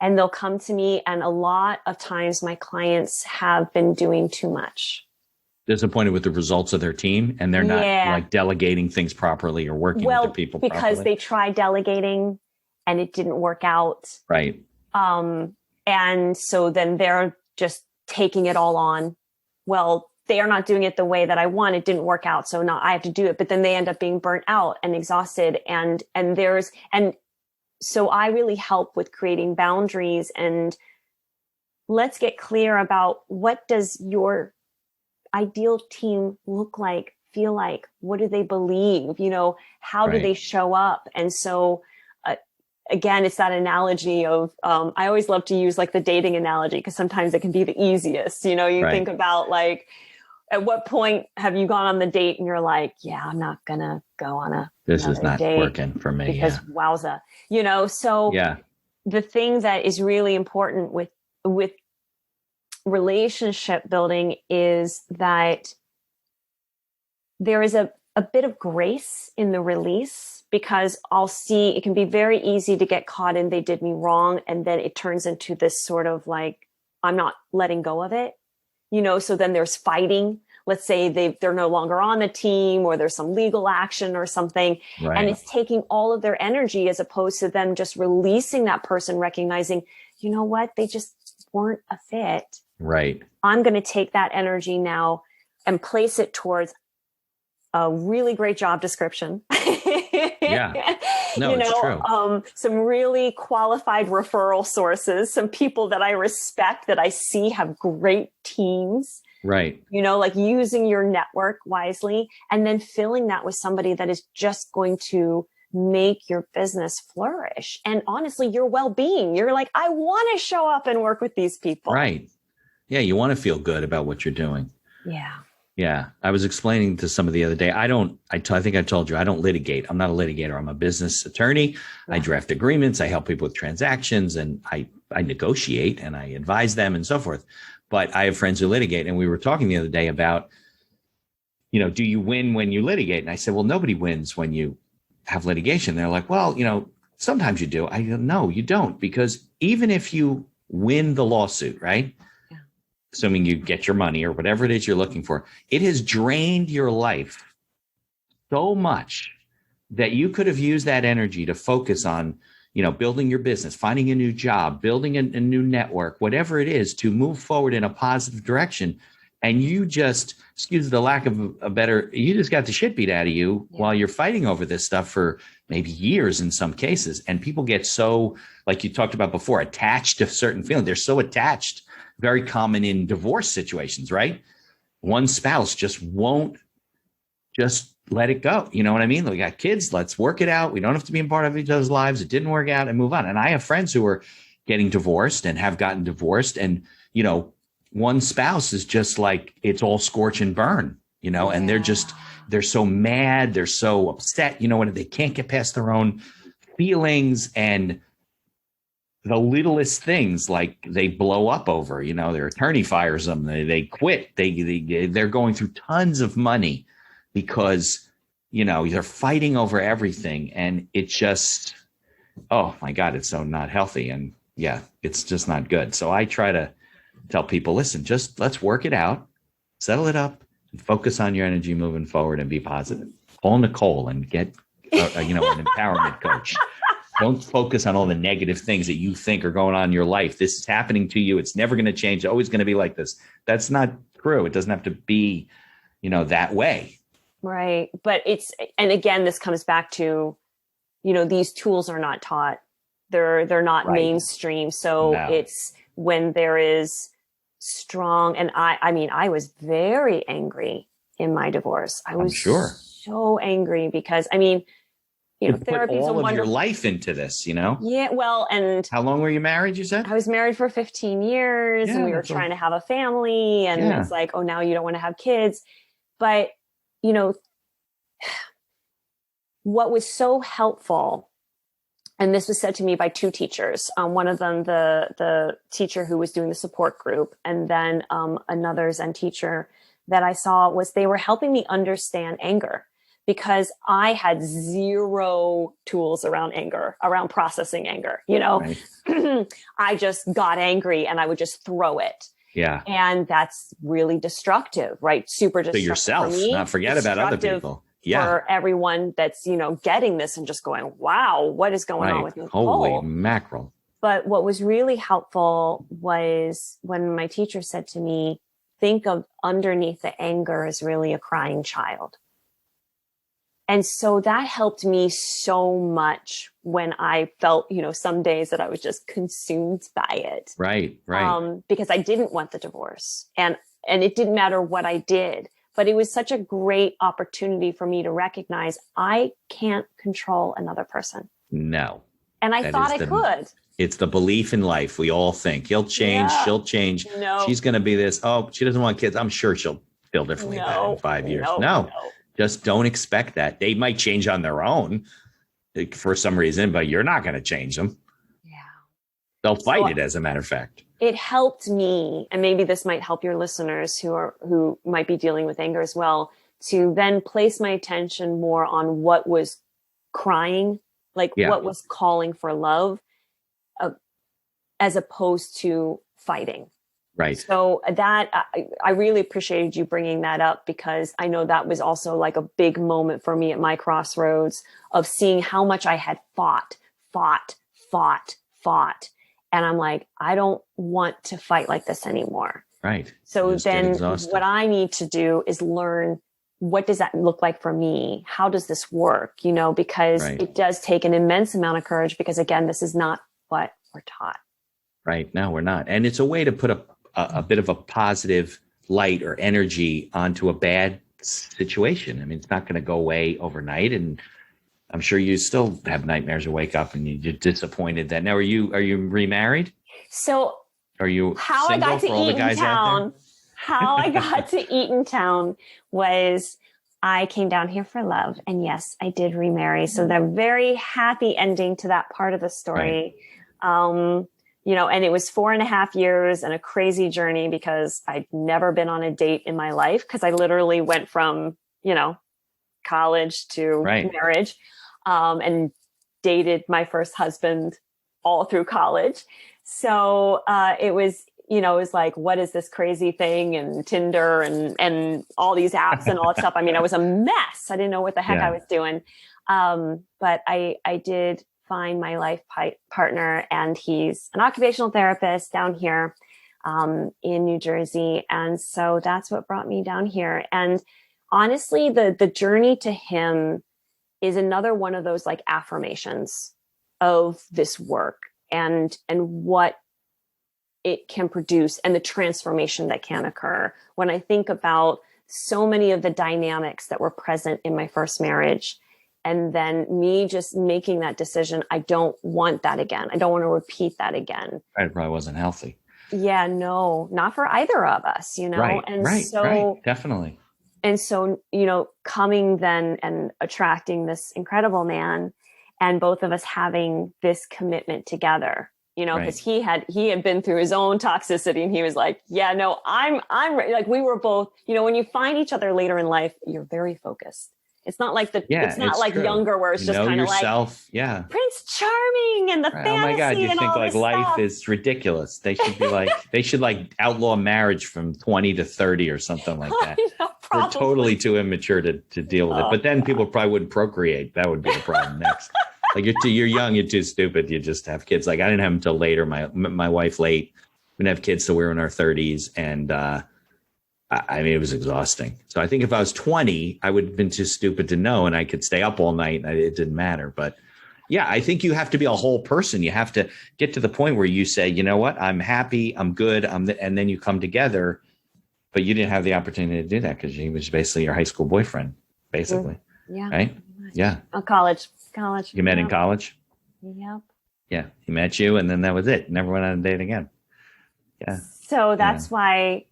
and they'll come to me. And a lot of times my clients have been doing too much. Disappointed with the results of their team, and they're not like delegating things properly or working with their people because properly. They tried delegating and it didn't work out. Right. And so then they're just taking it all on. Well, they are not doing it the way that I want. It didn't work out, so now I have to do it. But then they end up being burnt out and exhausted. And so I really help with creating boundaries, and let's get clear about, what does your ideal team look like, feel like? What do they believe? How do they show up? And so again, it's that analogy of, I always love to use like the dating analogy, because sometimes it can be the easiest. You think about like, at what point have you gone on the date and you're like, yeah, I'm not going to go on this is not working for me. Because wowza, so the thing that is really important with relationship building is that there is a bit of grace in the release, because I'll see it can be very easy to get caught in, they did me wrong. And then it turns into this sort of like, I'm not letting go of it, so then there's fighting. Let's say they're no longer on the team, or there's some legal action or something. Right. And it's taking all of their energy, as opposed to them just releasing that person, recognizing, you know what, they just weren't a fit. Right. I'm going to take that energy now and place it towards a really great job description. Yeah. No, it's true. Some really qualified referral sources, some people that I respect, that I see have great teams. Right. Like using your network wisely, and then filling that with somebody that is just going to make your business flourish. And honestly, your well-being. You're like, I want to show up and work with these people. Right. Yeah. You want to feel good about what you're doing. Yeah. Yeah. I was explaining to somebody the other day, I think I told you, I don't litigate. I'm not a litigator. I'm a business attorney. Yeah. I draft agreements. I help people with transactions, and I negotiate and I advise them and so forth. But I have friends who litigate, and we were talking the other day about, do you win when you litigate? And I said, well, nobody wins when you have litigation. They're like, well, sometimes you do. I go, no, you don't, because even if you win the lawsuit, right? Assuming you get your money or whatever it is you're looking for, it has drained your life so much that you could have used that energy to focus on, building your business, finding a new job, building a new network, whatever it is, to move forward in a positive direction. And you just, excuse the lack of a better, you just got the shit beat out of you while you're fighting over this stuff for maybe years in some cases. And people get so, like you talked about before, attached to certain feelings. They're so attached. Very common in divorce situations, right? One spouse just won't just let it go. You know what I mean? We got kids. Let's work it out. We don't have to be a part of each other's lives. It didn't work out, and move on. And I have friends who are getting divorced and have gotten divorced. And, one spouse is just like, it's all scorch and burn, and they're so mad. They're so upset, they can't get past their own feelings. And the littlest things, like they blow up over, their attorney fires them, they quit, they're going through tons of money because, they're fighting over everything. And it just, oh my God, it's so not healthy. And yeah, it's just not good. So I try to tell people, listen, just let's work it out, settle it up, and focus on your energy moving forward and be positive. Call Nikol and get, an empowerment coach. Don't focus on all the negative things that you think are going on in your life. This is happening to you. It's never going to change. It's always going to be like this. That's not true. It doesn't have to be, that way. Right. But and again, this comes back to, these tools are not taught. They're not mainstream. So it's when there is strong, and I was very angry in my divorce. I was so angry because, therapy is all of your life into this, Yeah. Well, and how long were you married? You said? I was married for 15 years and we were trying to have a family, and it's like, oh, now you don't want to have kids. But, what was so helpful, and this was said to me by two teachers, one of them, the teacher who was doing the support group, and then another Zen teacher that I saw, was they were helping me understand anger, because I had zero tools around anger, around processing anger. Right. I just got angry and I would just throw it. Yeah. And that's really destructive, right? Super destructive. To yourself, for me, not forget about other people. Yeah. For everyone that's, getting this and just going, wow, what is going on with Nikol? Holy mackerel. But what was really helpful was when my teacher said to me, think of underneath the anger is really a crying child. And so that helped me so much when I felt, some days that I was just consumed by it. Right. Because I didn't want the divorce, and it didn't matter what I did, but it was such a great opportunity for me to recognize I can't control another person. No. And I thought I could. It's the belief in life. We all think he'll change. Yeah. She'll change. No. She's going to be this. Oh, she doesn't want kids. I'm sure she'll feel differently about it in 5 years. No. Just don't expect that. They might change on their own for some reason, but you're not going to change them. Yeah. They'll fight it, as a matter of fact. It helped me, and maybe this might help your listeners who might be dealing with anger as well, to then place my attention more on what was crying, what was calling for love, as opposed to fighting. Right. So that I really appreciated you bringing that up, because I know that was also like a big moment for me at my crossroads of seeing how much I had fought. And I'm like, I don't want to fight like this anymore. Right. So then what I need to do is learn, what does that look like for me? How does this work? Because it does take an immense amount of courage, because again, this is not what we're taught. Right. No, we're not. And it's a way to put a bit of a positive light or energy onto a bad situation. I mean, it's not going to go away overnight. And I'm sure you still have nightmares or wake up and you're disappointed that now, are you remarried? So are you how I got to Eatontown? How I got to Eatontown was I came down here for love. And yes, I did remarry. So the very happy ending to that part of the story. Right. And it was 4.5 years and a crazy journey, because I'd never been on a date in my life, because I literally went from, college to marriage, and dated my first husband all through college. So it was like, what is this crazy thing? And Tinder and all these apps and all that stuff. I mean, I was a mess. I didn't know what the heck I was doing. But I did find my life partner, and he's an occupational therapist down here in New Jersey. And so that's what brought me down here. And honestly, the journey to him is another one of those like affirmations of this work and what it can produce and the transformation that can occur. When I think about so many of the dynamics that were present in my first marriage, and then me just making that decision, I don't want that again. I don't want to repeat that again. It probably wasn't healthy. Yeah, no, not for either of us, Right, right, definitely. And so, coming then and attracting this incredible man, and both of us having this commitment together, because he had been through his own toxicity, and he was like, yeah, no, I'm like, we were both, when you find each other later in life, you're very focused. It's not like it's not like true. Younger where it's just kind of like Prince Charming and the fantasy. Oh my God, you think like life stuff is ridiculous. They should be like, they should like outlaw marriage from 20 to 30 or something like that. We're totally too immature to deal with it. But then people probably wouldn't procreate. That would be the problem next. Like you're young, you're too stupid. You just have kids. Like I didn't have them until later. My wife late. We didn't have kids till we were in our 30s. And I mean, it was exhausting. So I think if I was 20, I would have been too stupid to know, and I could stay up all night and it didn't matter. But yeah, I think you have to be a whole person. You have to get to the point where you say, you know what, I'm happy, I'm good. And then you come together, but you didn't have the opportunity to do that because he was basically your high school boyfriend, basically. Yeah. Right? Yeah. Oh, college. You met in college? Yep. Yeah. He met you and then that was it. Never went on a date again. Yeah. So that's why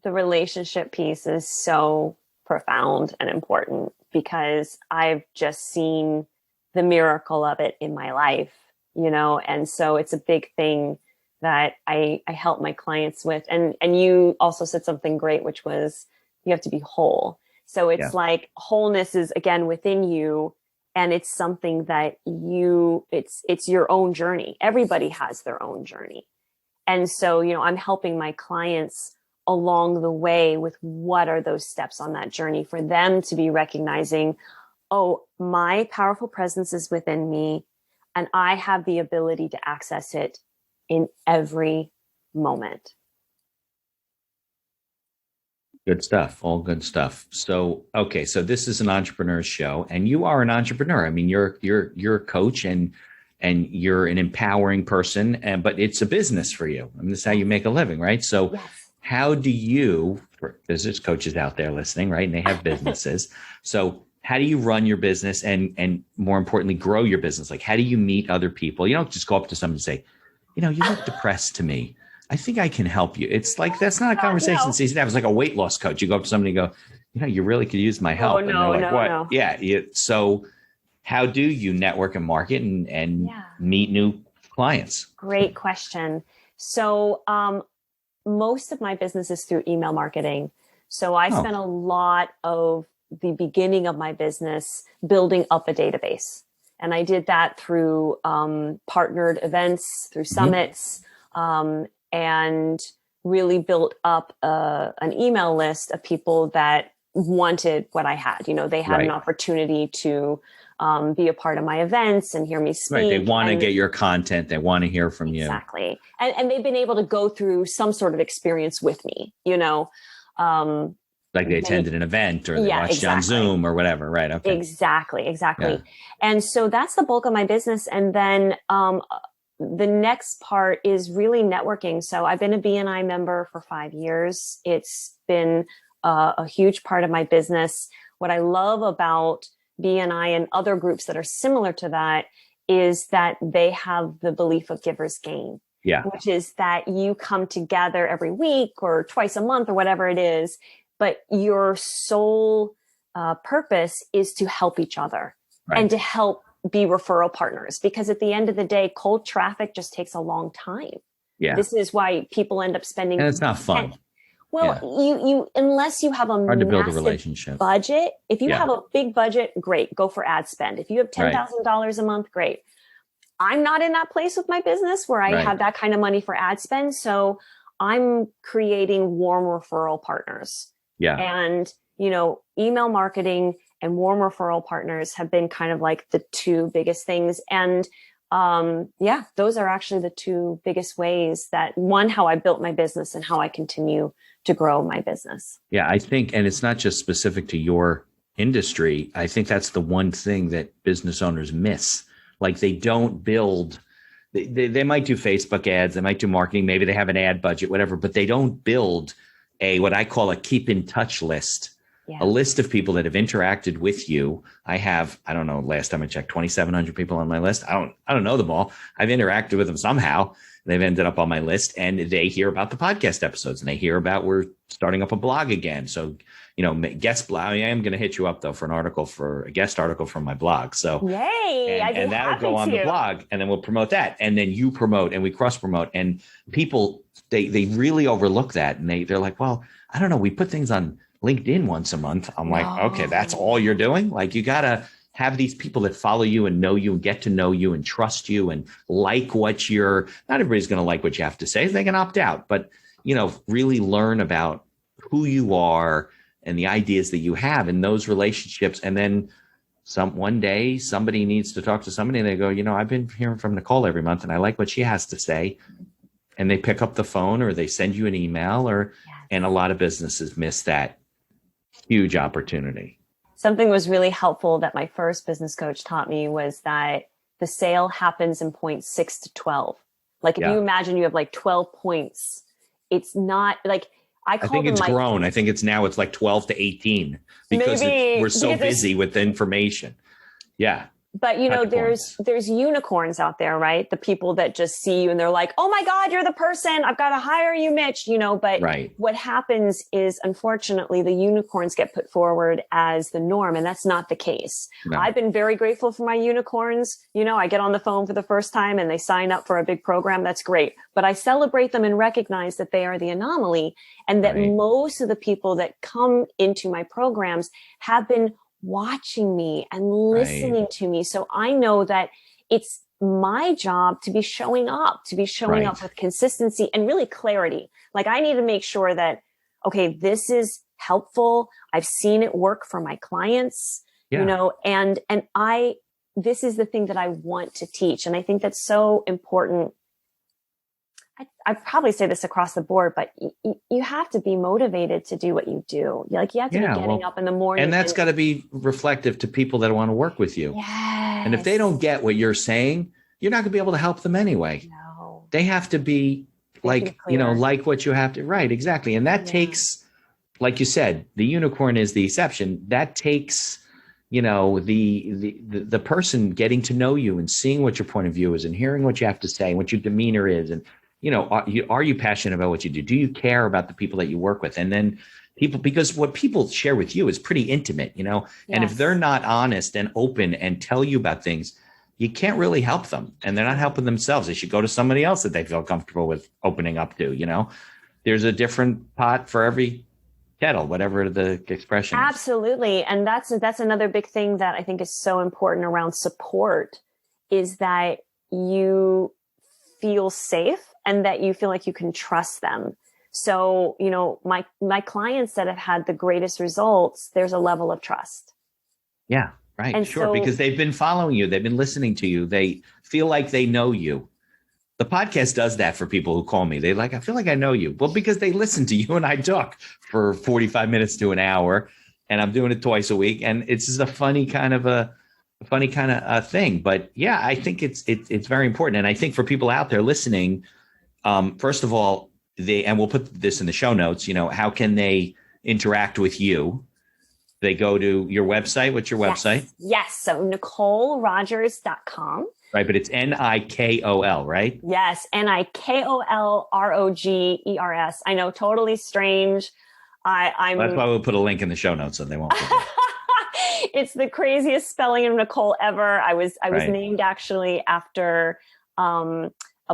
the relationship piece is so profound and important because I've just seen the miracle of it in my life, and so it's a big thing that I help my clients with. And you also said something great, which was you have to be whole. So it's like wholeness is again within you, and it's something that it's your own journey. Everybody has their own journey. And so, I'm helping my clients along the way with what are those steps on that journey for them to be recognizing, oh, my powerful presence is within me and I have the ability to access it in every moment. Good stuff. All good stuff. So, okay. So this is an entrepreneur's show and you are an entrepreneur. I mean, you're a coach and you're an empowering person, but it's a business for you. I mean, this is how you make a living, right? So yes. How do you, for business coaches out there listening, right? And they have businesses. So how do you run your business and more importantly, grow your business? Like, how do you meet other people? You don't just go up to someone and say, you look depressed to me. I think I can help you. It's like, that's not a conversation that's easy to have. It's like a weight loss coach. You go up to somebody and go, you really could use my help. Oh, no, and they're like, what? No. Yeah. So how do you network and market and meet new clients? Great question. So most of my business is through email marketing. So I spent a lot of the beginning of my business building up a database. And I did that through partnered events, through summits, and really built up an email list of people that wanted what I had. They had an opportunity to be a part of my events and hear me speak. Right. They want to get your content. They want to hear from you. Exactly. And they've been able to go through some sort of experience with me, like they attended an event or they watched on Zoom or whatever. Right. Okay. Exactly. Yeah. And so that's the bulk of my business. And then the next part is really networking. So I've been a BNI member for 5 years. It's been a huge part of my business. What I love about BNI and other groups that are similar to that is that they have the belief of giver's gain. Yeah. Which is that you come together every week or twice a month or whatever it is, but your sole purpose is to help each other and to help be referral partners. Because at the end of the day, cold traffic just takes a long time. Yeah. This is why people end up spending. And it's not fun. You unless you have a hard to build a relationship budget. If you have a big budget, great, go for ad spend. If you have $10,000 a month, great. I'm not in that place with my business where I have that kind of money for ad spend. So I'm creating warm referral partners. Yeah. And, email marketing and warm referral partners have been kind of like the two biggest things. And those are actually the two biggest ways that how I built my business and how I continue to grow my business. Yeah, I think, and it's not just specific to your industry. I think that's the one thing that business owners miss. Like they don't build, they might do Facebook ads, they might do marketing, maybe they have an ad budget, whatever, but they don't build what I call a keep in touch list. Yeah. A list of people that have interacted with you. I have, I don't know, last time I checked, 2,700 people on my list. I don't know them all. I've interacted with them somehow. They've ended up on my list and they hear about the podcast episodes and they hear about we're starting up a blog again. So, guest blog. I am going to hit you up though for a guest article from my blog. So yay. And that'll go on the blog and then we'll promote that. And then you promote and we cross promote and people, they really overlook that. And they're like, well, I don't know. We put things on LinkedIn once a month. I'm like, okay, that's all you're doing. Like you got to have these people that follow you and know you and get to know you and trust you and like not everybody's going to like what you have to say. They can opt out, but really learn about who you are and the ideas that you have in those relationships. And then one day somebody needs to talk to somebody and they go, I've been hearing from Nikol every month and I like what she has to say. And they pick up the phone or they send you an email and a lot of businesses miss that huge opportunity. Something was really helpful that my first business coach taught me was that the sale happens in points 6 to 12. Like if you imagine you have like 12 points, it's not like I think it's grown. I think it's like 12 to 18 because we're so busy with the information. Yeah. But there's unicorns out there, right? The people that just see you and they're like, "Oh my God, you're the person. I've got to hire you, Mitch." But what happens is, unfortunately, the unicorns get put forward as the norm, and that's not the case. No. I've been very grateful for my unicorns. I get on the phone for the first time and they sign up for a big program. That's great. But I celebrate them and recognize that they are the anomaly, and that most of the people that come into my programs have been watching me and listening to me. So I know that it's my job to be showing up with consistency and really clarity. Like, I need to make sure that, okay, this is helpful. I've seen it work for my clients, and this is the thing that I want to teach. And I think that's so important. I probably say this across the board, but you have to be motivated to do what you do. Like, you have to be getting up in the morning. And that's got to be reflective to people that want to work with you. Yes. And if they don't get what you're saying, you're not going to be able to help them anyway. No. They have to be like what you have to. Right. Exactly. And that takes, like you said, the unicorn is the exception. That takes, the person getting to know you and seeing what your point of view is and hearing what you have to say and what your demeanor is. And, are you passionate about what you do? Do you care about the people that you work with? And then because what people share with you is pretty intimate, and if they're not honest and open and tell you about things, you can't really help them, and they're not helping themselves. They should go to somebody else that they feel comfortable with opening up to, there's a different pot for every kettle, whatever the expression is. Absolutely. And that's another big thing that I think is so important around support, is that you feel safe and that you feel like you can trust them. So, my clients that have had the greatest results, there's a level of trust. Yeah, right. And sure. Because they've been following you. They've been listening to you. They feel like they know you. The podcast does that for people who call me. They I feel like I know you. Well, because they listen to you and I talk for 45 minutes to an hour, and I'm doing it twice a week. And it's just a funny kind of thing. But yeah, I think it's very important. And I think for people out there listening, first of all, and we'll put this in the show notes, how can they interact with you? They go to your website. What's your website? Yes. So NikolRogers.com. Right. But it's Nikol, right? Yes. NikolRogers. I know, totally strange. That's why we'll put a link in the show notes so they won't forget. It's the craziest spelling of Nikol ever. I was named actually after a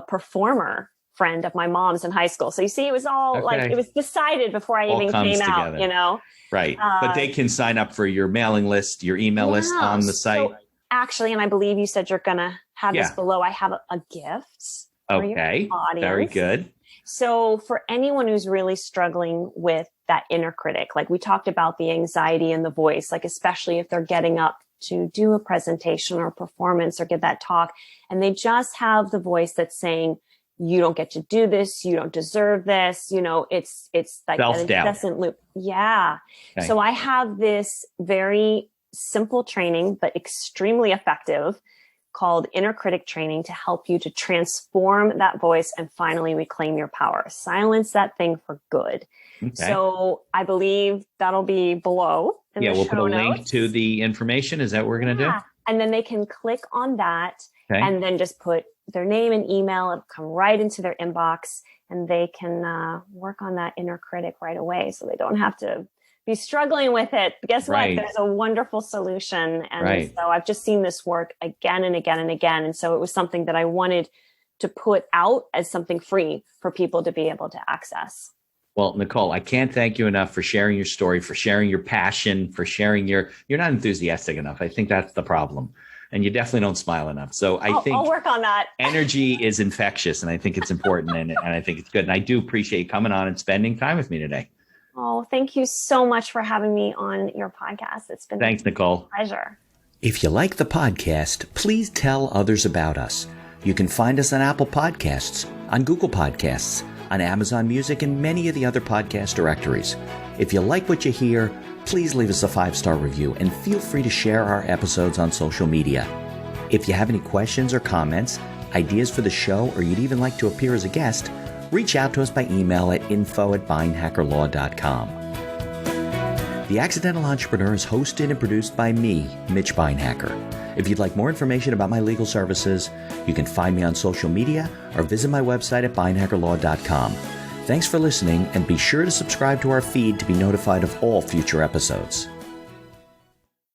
performer friend of my mom's in high school. So you see, it was all it was decided before I even came out, Right. But they can sign up for your mailing list, your email list on the site. So actually, and I believe you said you're going to have this below. I have a gift. Okay. Very good. So for anyone who's really struggling with that inner critic, like we talked about the anxiety in the voice, like especially if they're getting up to do a presentation or a performance or give that talk, and they just have the voice that's saying, you don't get to do this, you don't deserve this, it's like an incessant loop. Yeah. Okay. So I have this very simple training, but extremely effective, called Inner Critic Training, to help you to transform that voice and finally reclaim your power. Silence that thing for good. Okay. So I believe that'll be below. We'll put a link to the information. Is that what we're going to do? And then they can click on that and then just put their name and email. It'll come right into their inbox, and they can work on that inner critic right away, so they don't have to be struggling with it. Guess what? There's a wonderful solution. And so I've just seen this work again and again and again. And so it was something that I wanted to put out as something free for people to be able to access. Well, Nikol, I can't thank you enough for sharing your story, for sharing your passion, for sharing you're not enthusiastic enough. I think that's the problem. And you definitely don't smile enough. So I think I'll work on that. Energy is infectious, and I think it's important, and I think it's good. And I do appreciate you coming on and spending time with me today. Oh, thank you so much for having me on your podcast. It's been Thanks, Nikol. A pleasure. If you like the podcast, please tell others about us. You can find us on Apple Podcasts, on Google Podcasts, on Amazon Music, and many of the other podcast directories. If you like what you hear, please leave us a 5-star review and feel free to share our episodes on social media. If you have any questions or comments, ideas for the show, or you'd even like to appear as a guest, reach out to us by email at info@beinhackerlaw.com. The Accidental Entrepreneur is hosted and produced by me, Mitch Beinhacker. If you'd like more information about my legal services, you can find me on social media or visit my website at beinhackerlaw.com. Thanks for listening, and be sure to subscribe to our feed to be notified of all future episodes.